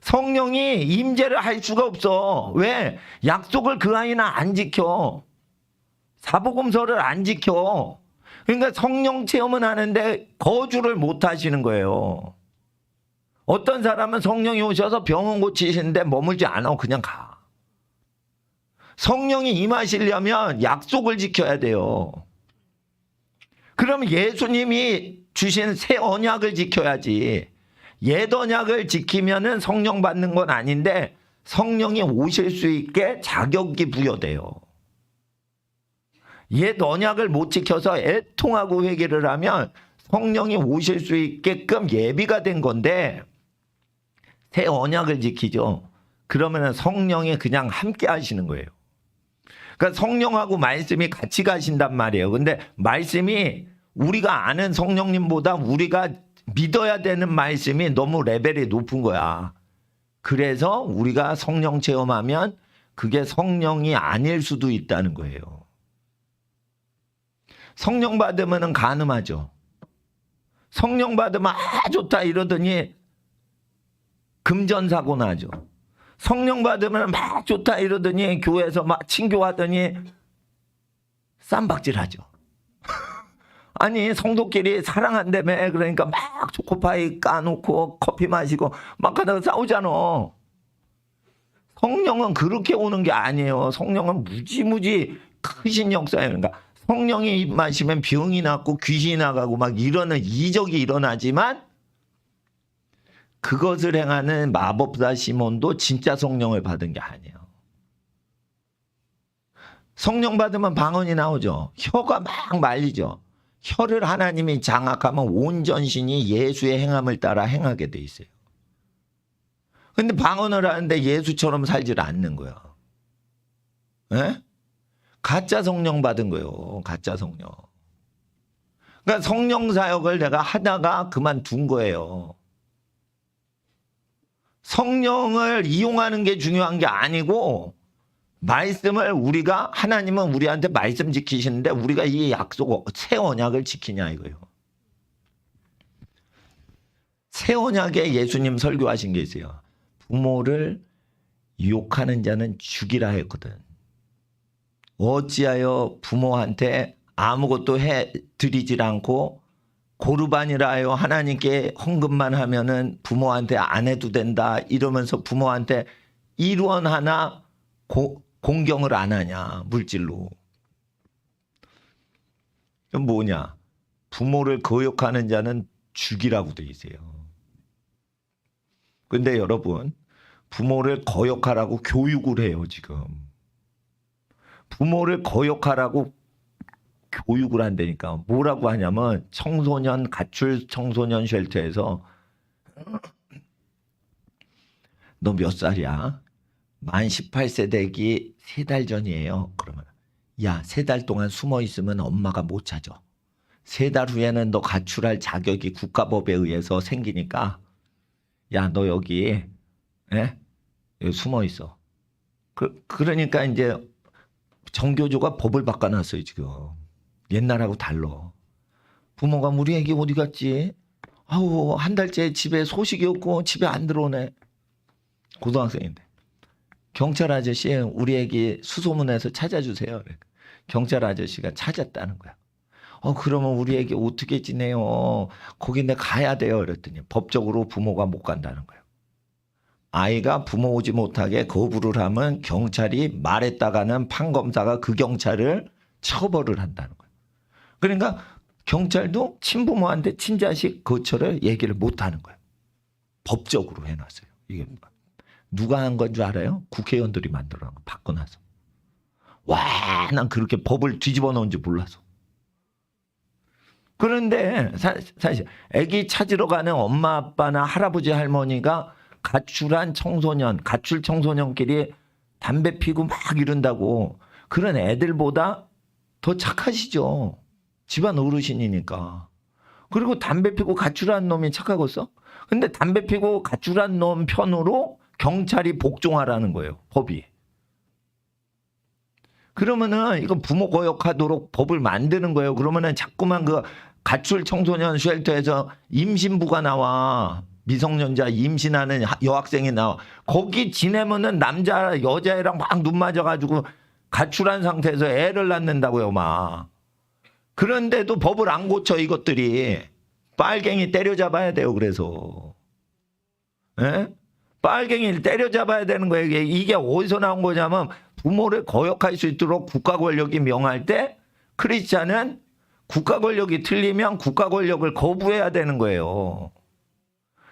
성령이 임재를 할 수가 없어. 왜? 약속을 그 아이는 안 지켜. 사복음서를 안 지켜. 그러니까 성령 체험은 하는데 거주를 못 하시는 거예요. 어떤 사람은 성령이 오셔서 병원 고치시는데 머물지 않아. 그냥 가. 성령이 임하시려면 약속을 지켜야 돼요. 그럼 예수님이 주신 새 언약을 지켜야지. 옛 언약을 지키면은 성령 받는 건 아닌데 성령이 오실 수 있게 자격이 부여돼요. 옛 언약을 못 지켜서 애통하고 회개를 하면 성령이 오실 수 있게끔 예비가 된 건데 새 언약을 지키죠. 그러면 성령이 그냥 함께 하시는 거예요. 그러니까 성령하고 말씀이 같이 가신단 말이에요. 근데 말씀이 우리가 아는 성령님보다 우리가 믿어야 되는 말씀이 너무 레벨이 높은 거야. 그래서 우리가 성령 체험하면 그게 성령이 아닐 수도 있다는 거예요. 성령 받으면 간음하죠. 성령 받으면 좋다 이러더니 금전사고 나죠. 성령 받으면 막 좋다 이러더니 교회에서 막 친교하더니 쌈박질하죠. 아니 성도끼리 사랑한다며 그러니까 막 초코파이 까놓고 커피 마시고 막 하다가 싸우잖아. 성령은 그렇게 오는 게 아니에요. 성령은 무지무지 크신 역사예요. 그러니까 성령이 임하시면 병이 낫고 귀신이 나가고 막 이러는 이적이 일어나지만 그것을 행하는 마법사 시몬도 진짜 성령을 받은 게 아니에요. 성령 받으면 방언이 나오죠. 혀가 막 말리죠. 혀를 하나님이 장악하면 온 전신이 예수의 행함을 따라 행하게 돼 있어요. 근데 방언을 하는데 예수처럼 살질 않는 거야. 에? 가짜 성령 받은 거예요. 가짜 성령. 그러니까 성령 사역을 내가 하다가 그만둔 거예요. 성령을 이용하는 게 중요한 게 아니고 말씀을 우리가 하나님은 우리한테 말씀 지키시는데 우리가 이 약속 새 언약을 지키냐 이거예요. 새 언약에 예수님 설교하신 게 있어요. 부모를 유혹하는 자는 죽이라 했거든. 어찌하여 부모한테 아무것도 해 드리질 않고 고르반이라 하여 하나님께 헌금만 하면은 부모한테 안 해도 된다 이러면서 부모한테 1원 하나 공경을 안 하냐 물질로. 그럼 뭐냐? 부모를 거역하는 자는 죽이라고 돼 있어요. 근데 여러분 부모를 거역하라고 교육을 해요 지금. 부모를 거역하라고 교육을 한다니까. 뭐라고 하냐면 청소년 가출 청소년 쉘터에서 너 몇 살이야? 만 18세 되기 3달 전이에요. 그러면 야 3달 동안 숨어 있으면 엄마가 못 찾아. 3달 후에는 너 가출할 자격이 국가법에 의해서 생기니까 야 너 여기 여기 숨어 있어. 그러니까 이제 정교조가 법을 바꿔놨어요 지금. 옛날하고 달라. 부모가 우리 애기 어디 갔지? 아우 한 달째 집에 소식이 없고 집에 안 들어오네. 고등학생인데. 경찰 아저씨 우리 애기 수소문해서 찾아주세요. 경찰 아저씨가 찾았다는 거야. 그러면 우리 애기 어떻게 지내요? 거기 내가 가야 돼요. 그랬더니 법적으로 부모가 못 간다는 거예요. 아이가 부모 오지 못하게 거부를 하면 경찰이 말했다가는 판검사가 그 경찰을 처벌을 한다는 거예요. 그러니까 경찰도 친부모한테 친자식 거처를 얘기를 못 하는 거예요. 법적으로 해놨어요. 이게 누가 한 건 줄 알아요? 국회의원들이 만들어놓은 거 바꿔놔서. 와, 난 그렇게 법을 뒤집어 놓은지 몰라서. 그런데 사실 아기 찾으러 가는 엄마 아빠나 할아버지 할머니가 가출한 청소년, 가출 청소년끼리 담배 피고 막 이런다고 그런 애들보다 더 착하시죠. 집안 어르신이니까. 그리고 담배 피고 가출한 놈이 착하겠어? 근데 담배 피고 가출한 놈 편으로 경찰이 복종하라는 거예요, 법이. 그러면은 이거 부모 거역하도록 법을 만드는 거예요. 그러면은 자꾸만 그 가출 청소년 쉘터에서 임신부가 나와. 미성년자 임신하는 여학생이 나와. 거기 지내면은 남자 여자애랑 막 눈 맞아가지고 가출한 상태에서 애를 낳는다고요, 막. 그런데도 법을 안 고쳐, 이것들이. 빨갱이 때려잡아야 돼요, 그래서. 예? 빨갱이를 때려잡아야 되는 거예요. 이게 어디서 나온 거냐면 부모를 거역할 수 있도록 국가 권력이 명할 때 크리스찬은 국가 권력이 틀리면 국가 권력을 거부해야 되는 거예요.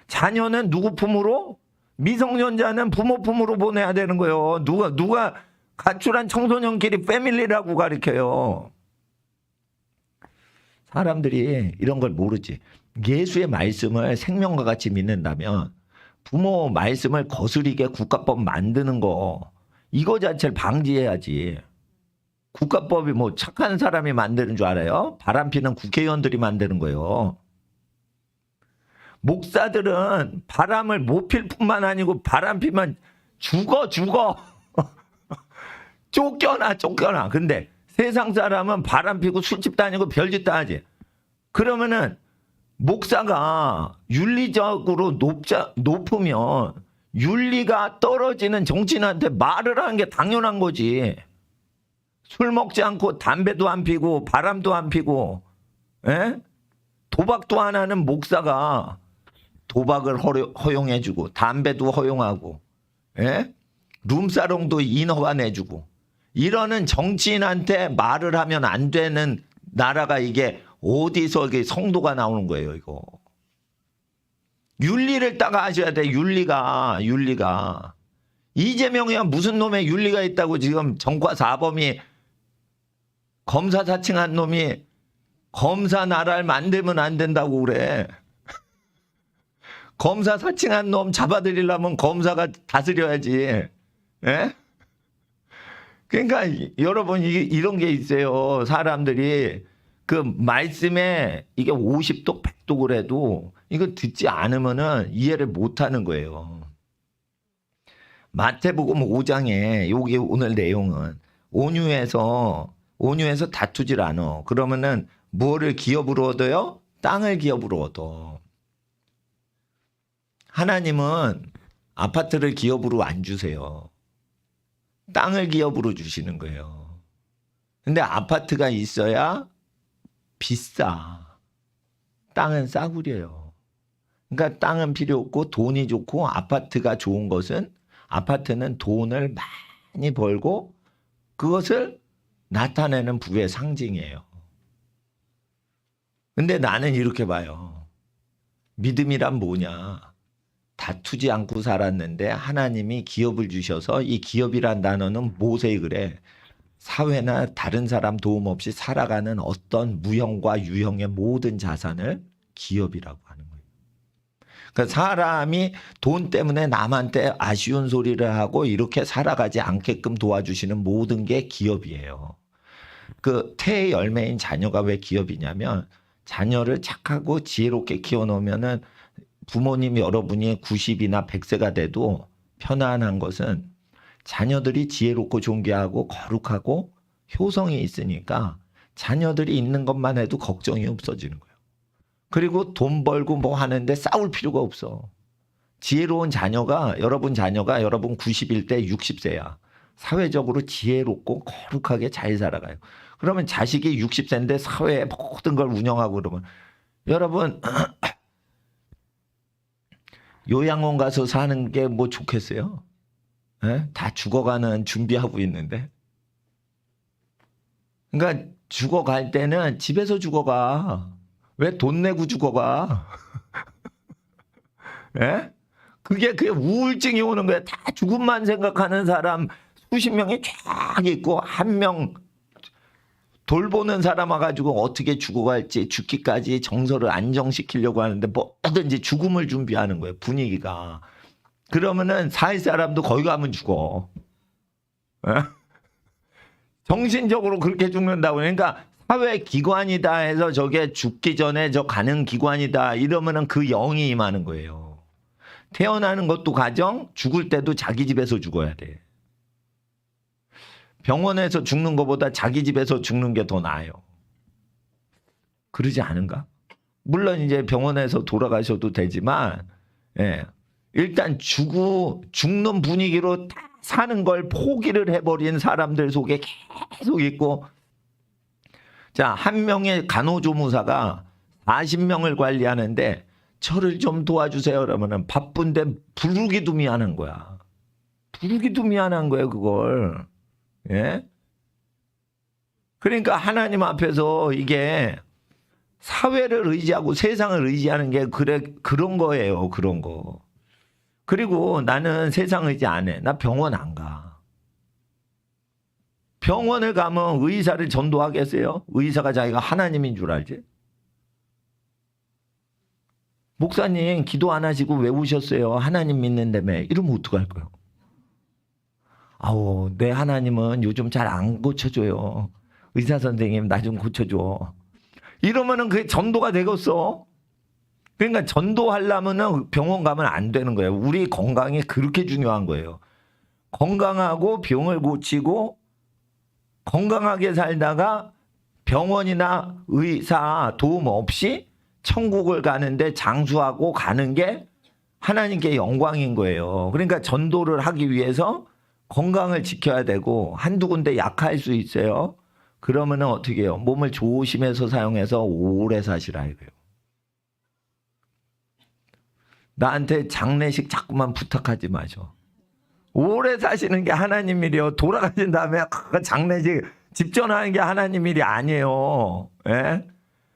자녀는 누구 품으로? 미성년자는 부모 품으로 보내야 되는 거예요. 누가 가출한 청소년끼리 패밀리라고 가르쳐요. 사람들이 이런 걸 모르지. 예수의 말씀을 생명과 같이 믿는다면 부모 말씀을 거스리게 국가법 만드는 거, 이거 자체를 방지해야지. 국가법이 뭐 착한 사람이 만드는 줄 알아요? 바람피는 국회의원들이 만드는 거예요. 목사들은 바람을 못 필 뿐만 아니고 바람 피면 죽어. 쫓겨나. 근데 세상 사람은 바람 피고 술집 다니고 별짓 다 하지. 그러면은 목사가 윤리적으로 높으면 윤리가 떨어지는 정치인한테 말을 하는 게 당연한 거지. 술 먹지 않고 담배도 안 피고 바람도 안 피고, 에? 도박도 안 하는 목사가 도박을 허용해주고 담배도 허용하고, 에? 룸사롱도 인허가 내주고, 이러는 정치인한테 말을 하면 안 되는 나라가 이게 어디서 이게 성도가 나오는 거예요, 이거. 윤리를 딱 아셔야 돼, 윤리가. 이재명이야 무슨 놈의 윤리가 있다고 지금 정과 사범이 검사 사칭한 놈이 검사 나라를 만들면 안 된다고 그래. 검사 사칭한 놈 잡아들이려면 검사가 다스려야지. 예? 그러니까 여러분 이런 게 있어요. 사람들이 그 말씀에 이게 50도 100도 그래도 이거 듣지 않으면은 이해를 못 하는 거예요. 마태복음 5장에 여기 오늘 내용은 온유해서 다투질 않아. 그러면은 뭐를 기업으로 얻어요? 땅을 기업으로 얻어. 하나님은 아파트를 기업으로 안 주세요. 땅을 기업으로 주시는 거예요. 근데 아파트가 있어야 비싸. 땅은 싸구려요. 그러니까 땅은 필요 없고 돈이 좋고 아파트가 좋은 것은 아파트는 돈을 많이 벌고 그것을 나타내는 부의 상징이에요. 근데 나는 이렇게 봐요. 믿음이란 뭐냐? 다투지 않고 살았는데 하나님이 기업을 주셔서 이 기업이란 단어는 모세에 그래. 사회나 다른 사람 도움 없이 살아가는 어떤 무형과 유형의 모든 자산을 기업이라고 하는 거예요. 그러니까 사람이 돈 때문에 남한테 아쉬운 소리를 하고 이렇게 살아가지 않게끔 도와주시는 모든 게 기업이에요. 그 태의 열매인 자녀가 왜 기업이냐면 자녀를 착하고 지혜롭게 키워놓으면은 부모님 여러분이 90이나 100세가 돼도 편안한 것은 자녀들이 지혜롭고 존귀하고 거룩하고 효성이 있으니까 자녀들이 있는 것만 해도 걱정이 없어지는 거예요. 그리고 돈 벌고 뭐 하는데 싸울 필요가 없어. 지혜로운 자녀가 여러분 90일 때 60세야. 사회적으로 지혜롭고 거룩하게 잘 살아가요. 그러면 자식이 60세인데 사회의 모든 걸 운영하고 그러면 여러분 요양원 가서 사는 게 뭐 좋겠어요? 에? 다 죽어가는 준비하고 있는데. 그러니까 죽어갈 때는 집에서 죽어가. 왜 돈 내고 죽어가? 에? 그게 우울증이 오는 거야. 다 죽음만 생각하는 사람 수십 명이 쫙 있고 한 명 돌보는 사람 와가지고 어떻게 죽어갈지 죽기까지 정서를 안정시키려고 하는데 뭐든지 죽음을 준비하는 거예요. 분위기가. 그러면은 살 사람도 거기 가면 죽어. 에? 정신적으로 그렇게 죽는다고. 그러니까 사회 기관이다 해서 저게 죽기 전에 저 가는 기관이다 이러면은 그 영이 임하는 거예요. 태어나는 것도 가정, 죽을 때도 자기 집에서 죽어야 돼. 병원에서 죽는 것보다 자기 집에서 죽는 게 더 나아요. 그러지 않은가? 물론 이제 병원에서 돌아가셔도 되지만, 예. 일단 죽는 분위기로 사는 걸 포기를 해버린 사람들 속에 계속 있고, 자, 한 명의 간호조무사가 40명을 관리하는데 저를 좀 도와주세요 그러면은 바쁜데 부르기도 미안한 거야. 부르기도 미안한 거예요, 그걸. 예? 그러니까 하나님 앞에서 이게 사회를 의지하고 세상을 의지하는 게 그런 거예요. 그런 거. 그리고 나는 세상 의지 안 해. 나 병원 안 가. 병원을 가면 의사를 전도하겠어요? 의사가 자기가 하나님인 줄 알지? 목사님 기도 안 하시고 왜 오셨어요? 하나님 믿는다며. 이러면 어떡할 거예요? 아우, 내 하나님은 요즘 잘 안 고쳐줘요. 의사 선생님 나 좀 고쳐줘. 이러면은 그게 전도가 되겠어? 그러니까 전도하려면은 병원 가면 안 되는 거예요. 우리 건강이 그렇게 중요한 거예요. 건강하고 병을 고치고 건강하게 살다가 병원이나 의사 도움 없이 천국을 가는데 장수하고 가는 게 하나님께 영광인 거예요. 그러니까 전도를 하기 위해서 건강을 지켜야 되고 한두 군데 약할 수 있어요. 그러면은 어떻게 해요? 몸을 조심해서 사용해서 오래 사시라 이거예요. 나한테 장례식 자꾸만 부탁하지 마셔. 오래 사시는 게 하나님 일이요. 돌아가신 다음에 장례식 집전하는 게 하나님 일이 아니에요. 예?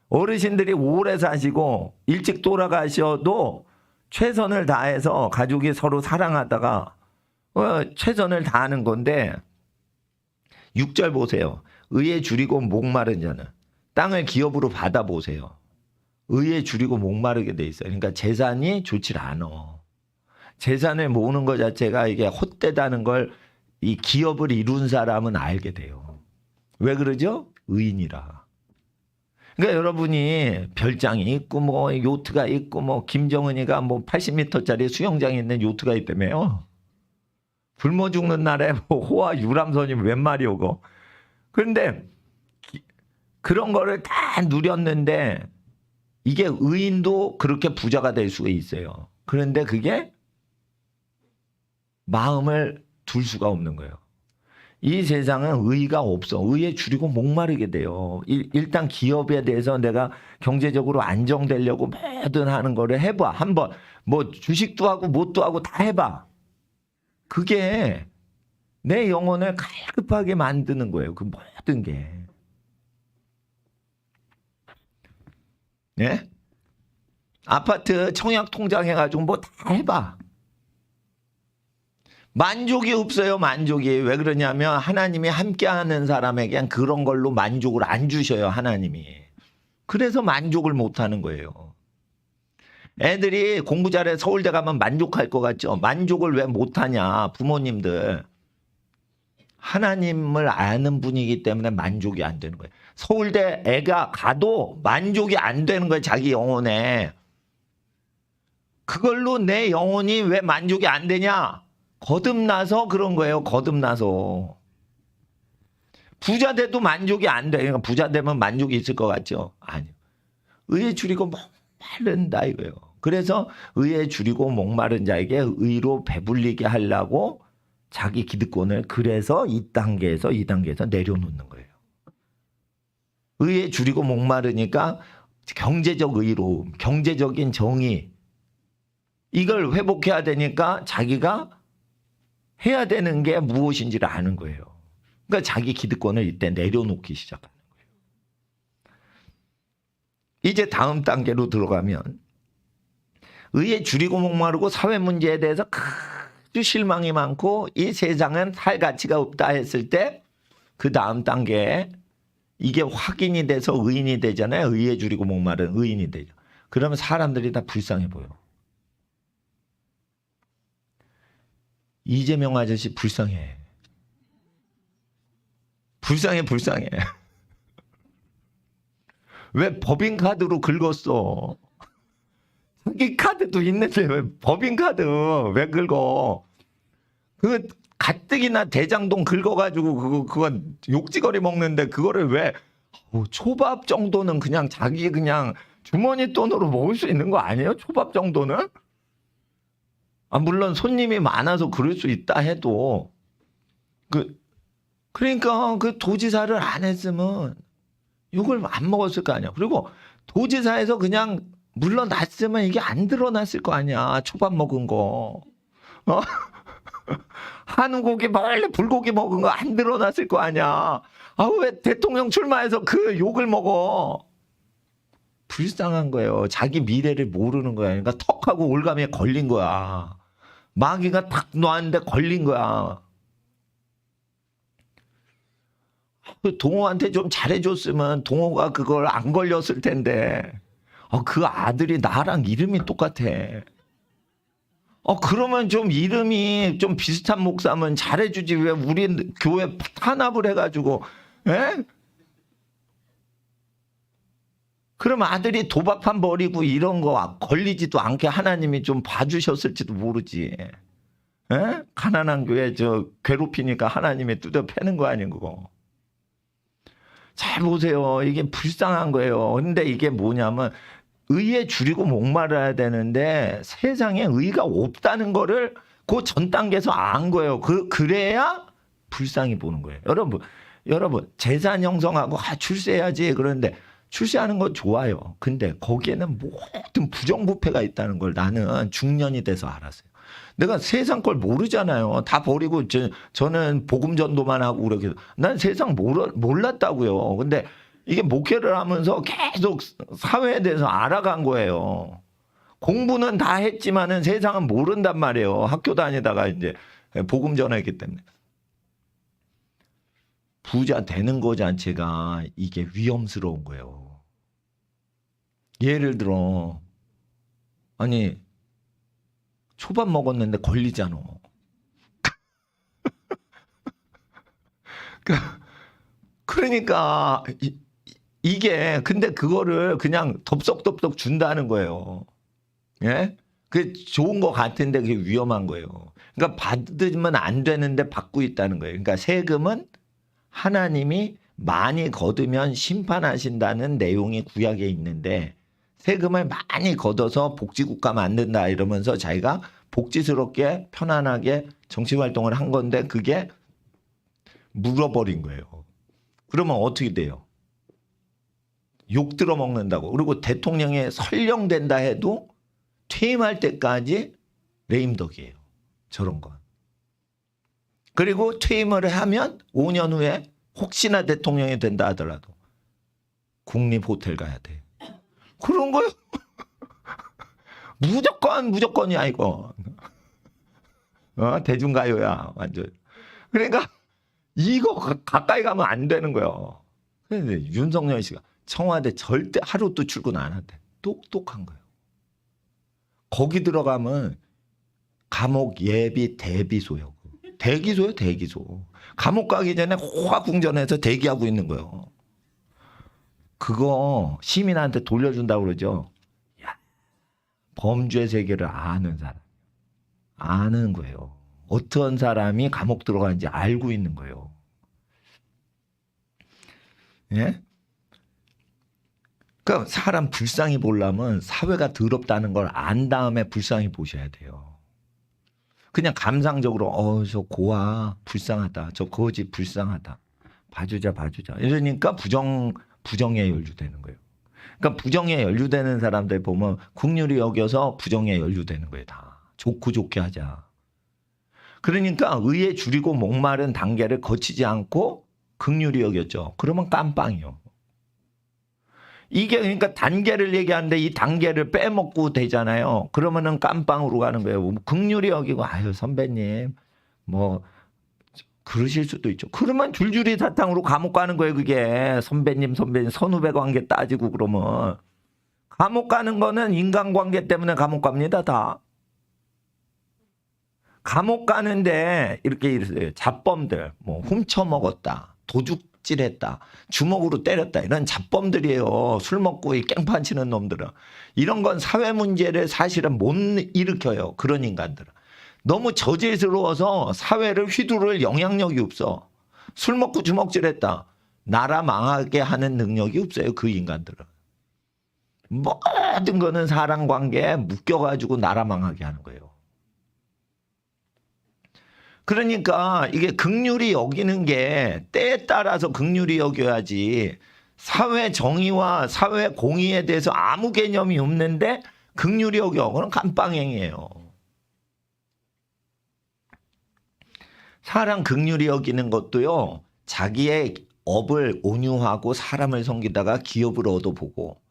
어르신들이 오래 사시고 일찍 돌아가셔도 최선을 다해서 가족이 서로 사랑하다가 최선을 다하는 건데 6절 보세요. 의에 줄이고 목마른 자는 땅을 기업으로 받아보세요. 의에 줄이고 목마르게 돼 있어요. 그러니까 재산이 좋질 않아. 재산을 모으는 것 자체가 이게 헛되다는 걸 이 기업을 이룬 사람은 알게 돼요. 왜 그러죠? 의인이라. 그러니까 여러분이 별장이 있고 뭐 요트가 있고 뭐 김정은이가 뭐 80m짜리 수영장에 있는 요트가 있다며요. 굶어 죽는 날에 뭐 호와 유람선이 웬 말이 오고. 그런데 그런 거를 다 누렸는데 이게 의인도 그렇게 부자가 될 수가 있어요. 그런데 그게 마음을 둘 수가 없는 거예요. 이 세상은 의의가 없어. 의에 줄이고 목마르게 돼요. 일단 기업에 대해서 내가 경제적으로 안정되려고 뭐든 하는 거를 해봐. 한번 뭐 주식도 하고 뭣도 하고 다 해봐. 그게 내 영혼을 갈급하게 만드는 거예요. 그 모든 게. 예? 아파트 청약 통장 해가지고 뭐 다 해봐. 만족이 없어요. 만족이. 왜 그러냐면 하나님이 함께하는 사람에겐 그런 걸로 만족을 안 주셔요. 하나님이. 그래서 만족을 못하는 거예요. 애들이 공부 잘해 서울대 가면 만족할 것 같죠. 만족을 왜 못하냐. 부모님들. 하나님을 아는 분이기 때문에 만족이 안 되는 거예요. 서울대 애가 가도 만족이 안 되는 거예요. 자기 영혼에. 그걸로 내 영혼이 왜 만족이 안 되냐. 거듭나서 그런 거예요. 거듭나서. 부자 돼도 만족이 안 돼. 그러니까 부자 되면 만족이 있을 것 같죠? 아니요. 의에 줄이고 목마른다 이거예요. 그래서 의에 줄이고 목마른 자에게 의로 배불리게 하려고 자기 기득권을 그래서 2단계에서 2단계에서 내려놓는 거예요. 의에 줄이고 목마르니까 경제적 의로움, 경제적인 정의 이걸 회복해야 되니까 자기가 해야 되는 게 무엇인지를 아는 거예요. 그러니까 자기 기득권을 이때 내려놓기 시작하는 거예요. 이제 다음 단계로 들어가면 의에 줄이고 목마르고 사회 문제에 대해서 아주 실망이 많고 이 세상은 살 가치가 없다 했을 때 그 다음 단계에 이게 확인이 돼서 의인이 되잖아요. 의에 줄이고 목마른 의인이 되죠. 그러면 사람들이 다 불쌍해 보여. 이재명 아저씨 불쌍해. 불쌍해. 왜 법인카드로 긁었어? 자기 카드도 있는데 왜 법인카드 왜 긁어? 그 가뜩이나 대장동 긁어가지고 그거 욕지거리 먹는데 그거를 왜 초밥 정도는 그냥 자기 그냥 주머니 돈으로 먹을 수 있는 거 아니에요? 초밥 정도는? 아, 물론 손님이 많아서 그럴 수 있다 해도 그러니까 그 도지사를 안 했으면 욕을 안 먹었을 거 아니야. 그리고 도지사에서 그냥 물러났으면 이게 안 드러났을 거 아니야. 초밥 먹은 거. 어? 한우 고기 원래 불고기 먹은 거 안 드러났을 거 아니야. 아, 왜 대통령 출마해서 그 욕을 먹어? 불쌍한 거예요. 자기 미래를 모르는 거야. 그러니까 턱하고 올가미에 걸린 거야. 마귀가 탁 놨는데 걸린 거야. 동호한테 좀 잘해줬으면 동호가 그걸 안 걸렸을 텐데. 그 아들이 나랑 이름이 똑같아. 그러면 좀 이름이 좀 비슷한 목사면 잘해주지. 왜 우리 교회 탄압을 해가지고, 에? 그럼 아들이 도박판 버리고 이런 거 걸리지도 않게 하나님이 좀 봐주셨을지도 모르지. 에? 가난한 교회 괴롭히니까 하나님이 뜯어 패는 거 아니고. 잘 보세요. 이게 불쌍한 거예요. 근데 이게 뭐냐면 의에 줄이고 목말라야 되는데 세상에 의가 없다는 거를 그 전 단계에서 안 거예요. 그래야 불쌍히 보는 거예요. 여러분 재산 형성하고 출세해야지 그러는데 출세하는 건 좋아요. 근데 거기에는 모든 부정부패가 있다는 걸 나는 중년이 돼서 알았어요. 내가 세상 걸 모르잖아요. 다 버리고 저는 복음 전도만 하고 그렇게 난 세상 몰랐다고요. 근데 이게 목회를 하면서 계속 사회에 대해서 알아간 거예요. 공부는 다 했지만은 세상은 모른단 말이에요. 학교 다니다가 이제 복음 전했기 때문에. 부자 되는 거 자체가 이게 위험스러운 거예요. 예를 들어 아니 초밥 먹었는데 걸리잖아. 그러니까 이게 근데 그거를 그냥 덥석덥석 준다는 거예요. 예? 그게 좋은 거 같은데 그게 위험한 거예요. 그러니까 받으면 안 되는데 받고 있다는 거예요. 그러니까 세금은 하나님이 많이 거두면 심판하신다는 내용이 구약에 있는데 세금을 많이 걷어서 복지국가 만든다 이러면서 자기가 복지스럽게 편안하게 정치활동을 한 건데 그게 물어버린 거예요. 그러면 어떻게 돼요? 욕 들어먹는다고. 그리고 대통령에 설령된다 해도 퇴임할 때까지 레임덕이에요. 저런 건. 그리고 퇴임을 하면 5년 후에 혹시나 대통령이 된다 하더라도 국립호텔 가야 돼. 그런 거요. 무조건이야 이거. 대중가요야 완전. 그러니까 이거 가까이 가면 안 되는 거예요. 그런데 윤석열 씨가 청와대 절대 하루도 출근 안 한대. 똑똑한 거예요. 거기 들어가면 감옥 예비 대비소요. 대기소요, 대기소. 감옥 가기 전에 호화궁전에서 대기하고 있는 거예요. 그거 시민한테 돌려준다고 그러죠. 야, 범죄 세계를 아는 사람. 아는 거예요. 어떤 사람이 감옥 들어가는지 알고 있는 거예요. 예? 그러니까 사람 불쌍히 보려면 사회가 더럽다는 걸 안 다음에 불쌍히 보셔야 돼요. 그냥 감상적으로 저 고아 불쌍하다. 저 거지 불쌍하다. 봐주자. 이러니까 부정에 연루되는 거예요. 그러니까 부정에 연루되는 사람들 보면 국률이 여겨서 부정에 연루되는 거예요. 다. 좋게 하자. 그러니까 의에 줄이고 목마른 단계를 거치지 않고 극률이 여겼죠. 그러면 깜빵이요. 이게 그러니까 단계를 얘기하는데 이 단계를 빼먹고 되잖아요. 그러면은 깜빵으로 가는 거예요. 극률이 여기고 아유 선배님 뭐 그러실 수도 있죠. 그러면 줄줄이 사탕으로 감옥 가는 거예요. 그게 선배님 선후배 관계 따지고 그러면 감옥 가는 거는 인간관계 때문에 감옥 갑니다. 다. 감옥 가는데 이렇게 자범들 뭐 훔쳐 먹었다. 삽질했다, 주먹으로 때렸다, 이런 잡범들이에요. 술 먹고 이 깽판 치는 놈들은. 이런 건 사회 문제를 사실은 못 일으켜요. 그런 인간들은. 너무 저질스러워서 사회를 휘두를 영향력이 없어. 술 먹고 주먹질했다, 나라 망하게 하는 능력이 없어요. 그 인간들은. 모든 거는 사람 관계에 묶여가지고 나라 망하게 하는 거예요. 그러니까 이게 긍휼히 여기는 게 때에 따라서 긍휼히 여겨야지, 사회 정의와 사회 공의에 대해서 아무 개념이 없는데 긍휼히 여겨, 그건 깜빵행이에요. 사람 긍휼히 여기는 것도요, 자기의 업을 온유하고 사람을 섬기다가 기업을 얻어보고,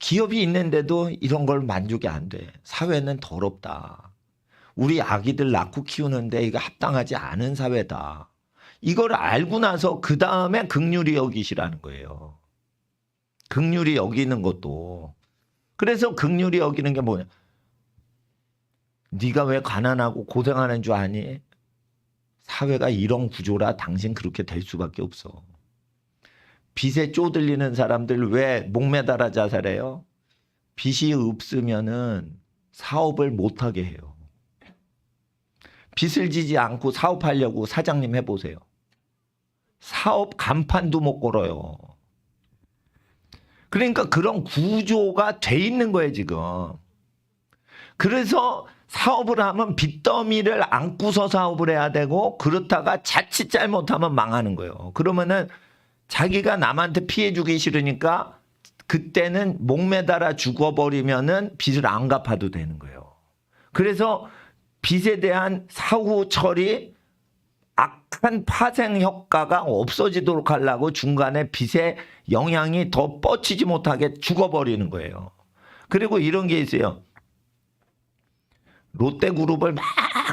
기업이 있는데도 이런 걸 만족이 안 돼. 사회는 더럽다. 우리 아기들 낳고 키우는데 이거 합당하지 않은 사회다. 이걸 알고 나서 그 다음에 긍휼히 여기시라는 거예요. 긍휼히 여기는 것도. 그래서 긍휼히 여기는 게 뭐냐? 네가 왜 가난하고 고생하는 줄 아니? 사회가 이런 구조라 당신 그렇게 될 수밖에 없어. 빚에 쪼들리는 사람들 왜 목매달아 자살해요? 빚이 없으면은 사업을 못하게 해요. 빚을 지지 않고 사업하려고 사장님 해보세요. 사업 간판도 못 걸어요. 그러니까 그런 구조가 돼 있는 거예요, 지금. 그래서 사업을 하면 빚더미를 안고서 사업을 해야 되고, 그렇다가 자칫 잘못하면 망하는 거예요. 그러면은 자기가 남한테 피해 주기 싫으니까 그때는 목매달아 죽어버리면은 빚을 안 갚아도 되는 거예요. 그래서 빚에 대한 사후 처리, 악한 파생 효과가 없어지도록 하려고 중간에 빚의 영향이 더 뻗치지 못하게 죽어버리는 거예요. 그리고 이런 게 있어요. 롯데그룹을 막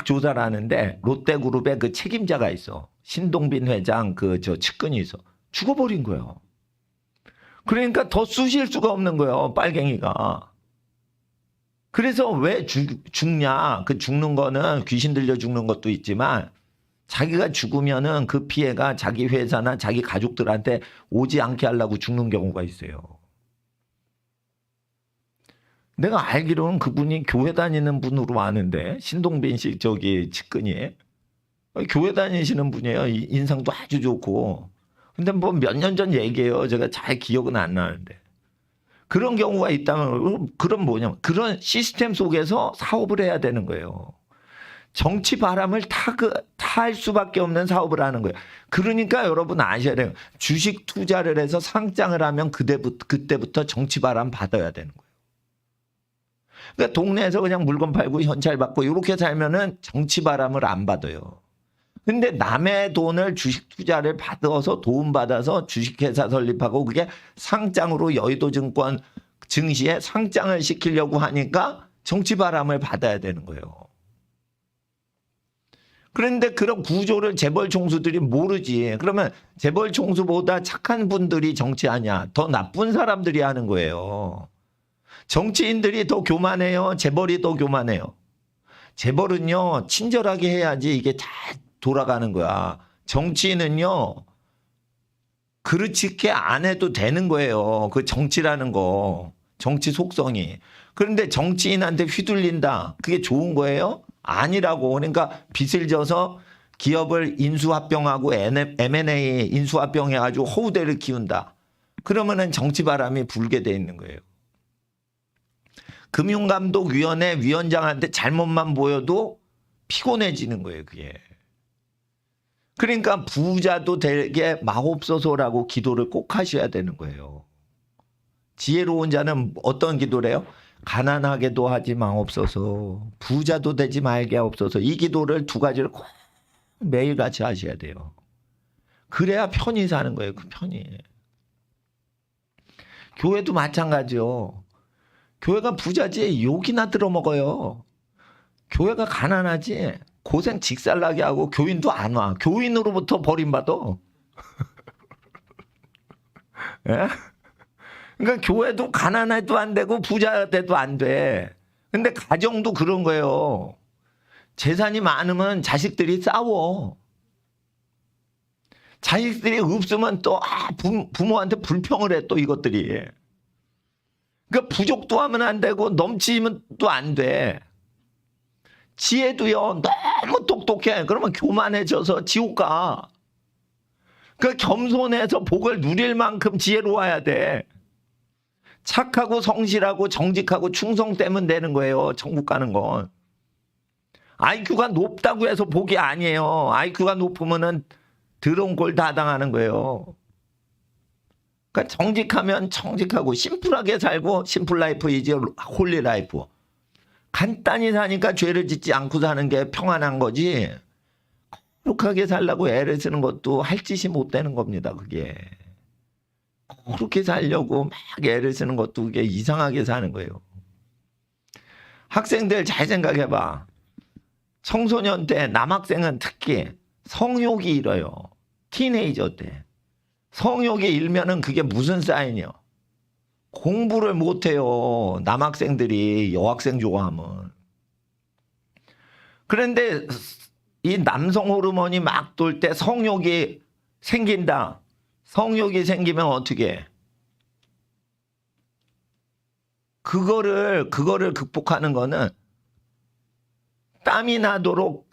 조사를 하는데 롯데그룹에 그 책임자가 있어. 신동빈 회장 저 측근이 있어. 죽어버린 거예요. 그러니까 더 쑤실 수가 없는 거예요, 빨갱이가. 그래서 왜 죽냐? 그 죽는 거는 귀신 들려 죽는 것도 있지만, 자기가 죽으면은 그 피해가 자기 회사나 자기 가족들한테 오지 않게 하려고 죽는 경우가 있어요. 내가 알기로는 그분이 교회 다니는 분으로 아는데, 신동빈 씨 측근이 교회 다니시는 분이에요. 인상도 아주 좋고. 근데 뭐 몇 년 전 얘기예요. 제가 잘 기억은 안 나는데. 그런 경우가 있다면, 그럼 뭐냐면 그런 시스템 속에서 사업을 해야 되는 거예요. 정치 바람을 탈 수밖에 없는 사업을 하는 거예요. 그러니까 여러분 아셔야 돼요. 주식 투자를 해서 상장을 하면 그때부터 정치 바람 받아야 되는 거예요. 그러니까 동네에서 그냥 물건 팔고 현찰 받고 이렇게 살면은 정치 바람을 안 받아요. 근데 남의 돈을 주식 투자를 받아서 도움받아서 주식회사 설립하고 그게 상장으로 여의도증권 증시에 상장을 시키려고 하니까 정치 바람을 받아야 되는 거예요. 그런데 그런 구조를 재벌 총수들이 모르지. 그러면 재벌 총수보다 착한 분들이 정치하냐? 더 나쁜 사람들이 하는 거예요. 정치인들이 더 교만해요? 재벌이 더 교만해요? 재벌은요, 친절하게 해야지 이게 잘 돌아가는 거야. 정치인은요, 그렇게 안 해도 되는 거예요. 그 정치라는 거, 정치 속성이. 그런데 정치인한테 휘둘린다, 그게 좋은 거예요? 아니라고. 그러니까 빚을 져서 기업을 인수합병하고 M&A 인수합병해가지고 허우대를 키운다. 그러면은 정치 바람이 불게 돼 있는 거예요. 금융감독위원회 위원장한테 잘못만 보여도 피곤해지는 거예요, 그게. 그러니까 부자도 되게 마옵소서라고 기도를 꼭 하셔야 되는 거예요. 지혜로운 자는 어떤 기도를 해요? 가난하게도 하지 마옵소서, 부자도 되지 말게 하옵소서. 이 기도를 두 가지를 꼭 매일같이 하셔야 돼요. 그래야 편히 사는 거예요, 그 편히. 교회도 마찬가지요. 교회가 부자지 욕이나 들어먹어요. 교회가 가난하지 고생 직살나게 하고 교인도 안 와. 교인으로부터 버림받아. 예? 그러니까 교회도 가난해도 안 되고 부자 돼도 안 돼. 근데 가정도 그런 거예요. 재산이 많으면 자식들이 싸워. 자식들이 없으면 또 부모한테 불평을 해 또 이것들이. 그러니까 부족도 하면 안 되고 넘치면 또 안 돼. 지혜도요 너무 똑똑해. 그러면 교만해져서 지옥 가. 그 겸손해서 복을 누릴 만큼 지혜로워야 돼. 착하고 성실하고 정직하고 충성되면 되는 거예요. 천국 가는 건. IQ가 높다고 해서 복이 아니에요. IQ가 높으면은 더러운 꼴 다 당하는 거예요. 그러니까 정직하면 정직하고 심플하게 살고 심플 라이프 이제 홀리 라이프. 간단히 사니까 죄를 짓지 않고 사는 게 평안한 거지. 거룩하게 살라고 애를 쓰는 것도 할 짓이 못 되는 겁니다. 그게. 그렇게 살려고 막 애를 쓰는 것도 그게 이상하게 사는 거예요. 학생들 잘 생각해봐. 청소년 때 남학생은 특히 성욕이 일어요. 티네이저 때. 성욕이 일면은 그게 무슨 사인이요? 공부를 못해요. 남학생들이 여학생 좋아하면. 그런데 이 남성 호르몬이 막 돌 때 성욕이 생긴다. 성욕이 생기면 어떻게 해? 그거를 극복하는 거는 땀이 나도록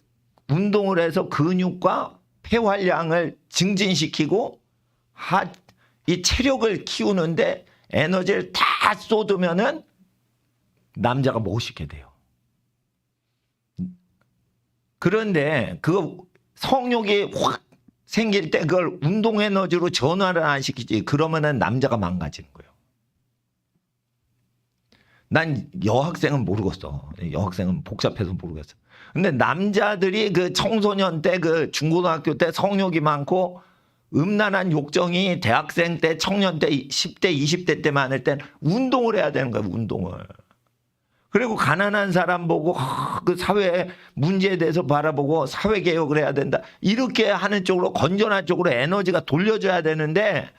운동을 해서 근육과 폐활량을 증진시키고 이 체력을 키우는데 에너지를 다 쏟으면은 남자가 멋있게 돼요. 그런데 그 성욕이 확 생길 때 그걸 운동 에너지로 전환을 안 시키지. 그러면은 남자가 망가지는 거예요. 난 여학생은 모르겠어. 여학생은 복잡해서 모르겠어. 근데 남자들이 그 청소년 때 그 중고등학교 때 성욕이 많고 음란한 욕정이 대학생 때 청년 때 10대 20대 때 많을 땐 운동을 해야 되는 거야. 운동을. 그리고 가난한 사람 보고 그 사회 문제에 대해서 바라보고 사회개혁을 해야 된다. 이렇게 하는 쪽으로 건전한 쪽으로 에너지가 돌려줘야 되는데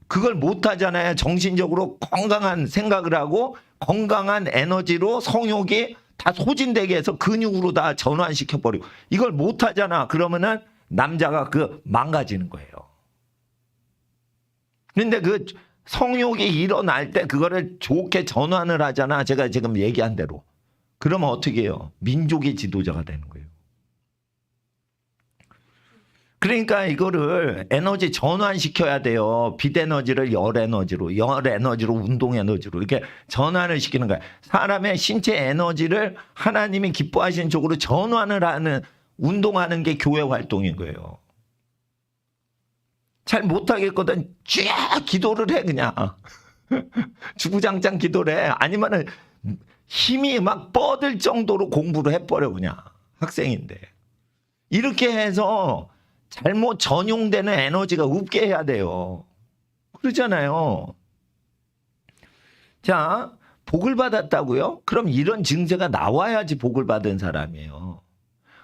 그걸 못하잖아요. 정신적으로 건강한 생각을 하고 건강한 에너지로 성욕이 다 소진되게 해서 근육으로 다 전환시켜버리고 이걸 못하잖아. 그러면은 남자가 그 망가지는 거예요. 그런데 그 성욕이 일어날 때 그거를 좋게 전환을 하잖아. 제가 지금 얘기한 대로. 그러면 어떻게 해요? 민족의 지도자가 되는 거예요. 그러니까 이거를 에너지 전환시켜야 돼요. 빛 에너지를 열 에너지로 운동 에너지로 이렇게 전환을 시키는 거야. 사람의 신체 에너지를 하나님이 기뻐하시는 쪽으로 전환을 하는 운동하는 게 교회 활동인 거예요. 잘 못하겠거든. 쫙 기도를 해 그냥. 주구장창 기도를 해. 아니면은 힘이 막 뻗을 정도로 공부를 해버려 그냥. 학생인데. 이렇게 해서 잘못 전용되는 에너지가 없게 해야 돼요. 그러잖아요. 자, 복을 받았다고요? 그럼 이런 증세가 나와야지 복을 받은 사람이에요.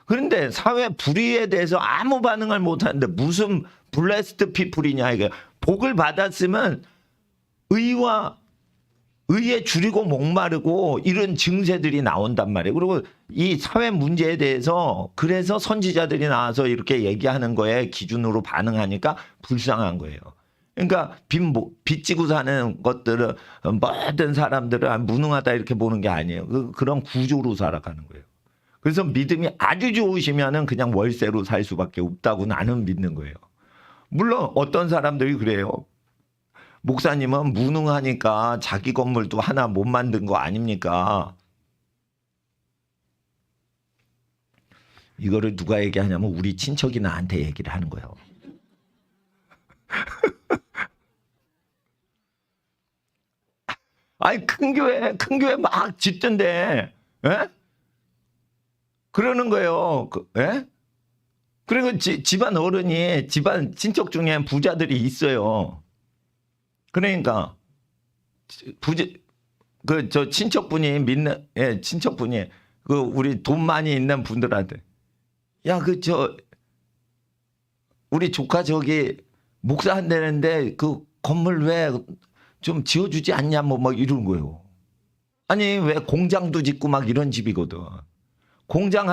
그런데 사회 불의에 대해서 아무 반응을 못하는데 무슨 블레스트 피플이냐 이게. 복을 받았으면 의에 줄이고 목마르고 이런 증세들이 나온단 말이에요. 그리고 이 사회 문제에 대해서 그래서 선지자들이 나와서 이렇게 얘기하는 거에 기준으로 반응하니까 불쌍한 거예요. 그러니까 빚지고 사는 것들은 모든 사람들은 무능하다 이렇게 보는 게 아니에요. 그런 구조로 살아가는 거예요. 그래서 믿음이 아주 좋으시면은 그냥 월세로 살 수밖에 없다고 나는 믿는 거예요. 물론 어떤 사람들이 그래요. 목사님은 무능하니까 자기 건물도 하나 못 만든 거 아닙니까? 이거를 누가 얘기하냐면 우리 친척이 나한테 얘기를 하는 거예요. 아니 큰 교회 막 짓던데, 에? 그러는 거예요. 에? 그리고 집안 어른이 집안 친척 중에 부자들이 있어요. 그러니까 저 친척분이 믿는 친척분이 그 우리 돈 많이 있는 분들한테 야 우리 조카 저기 목사 한다는데 그 건물 왜 좀 지어주지 않냐 뭐 막 이러는 거예요. 아니 왜 공장도 짓고 막 이런 집이거든. 공장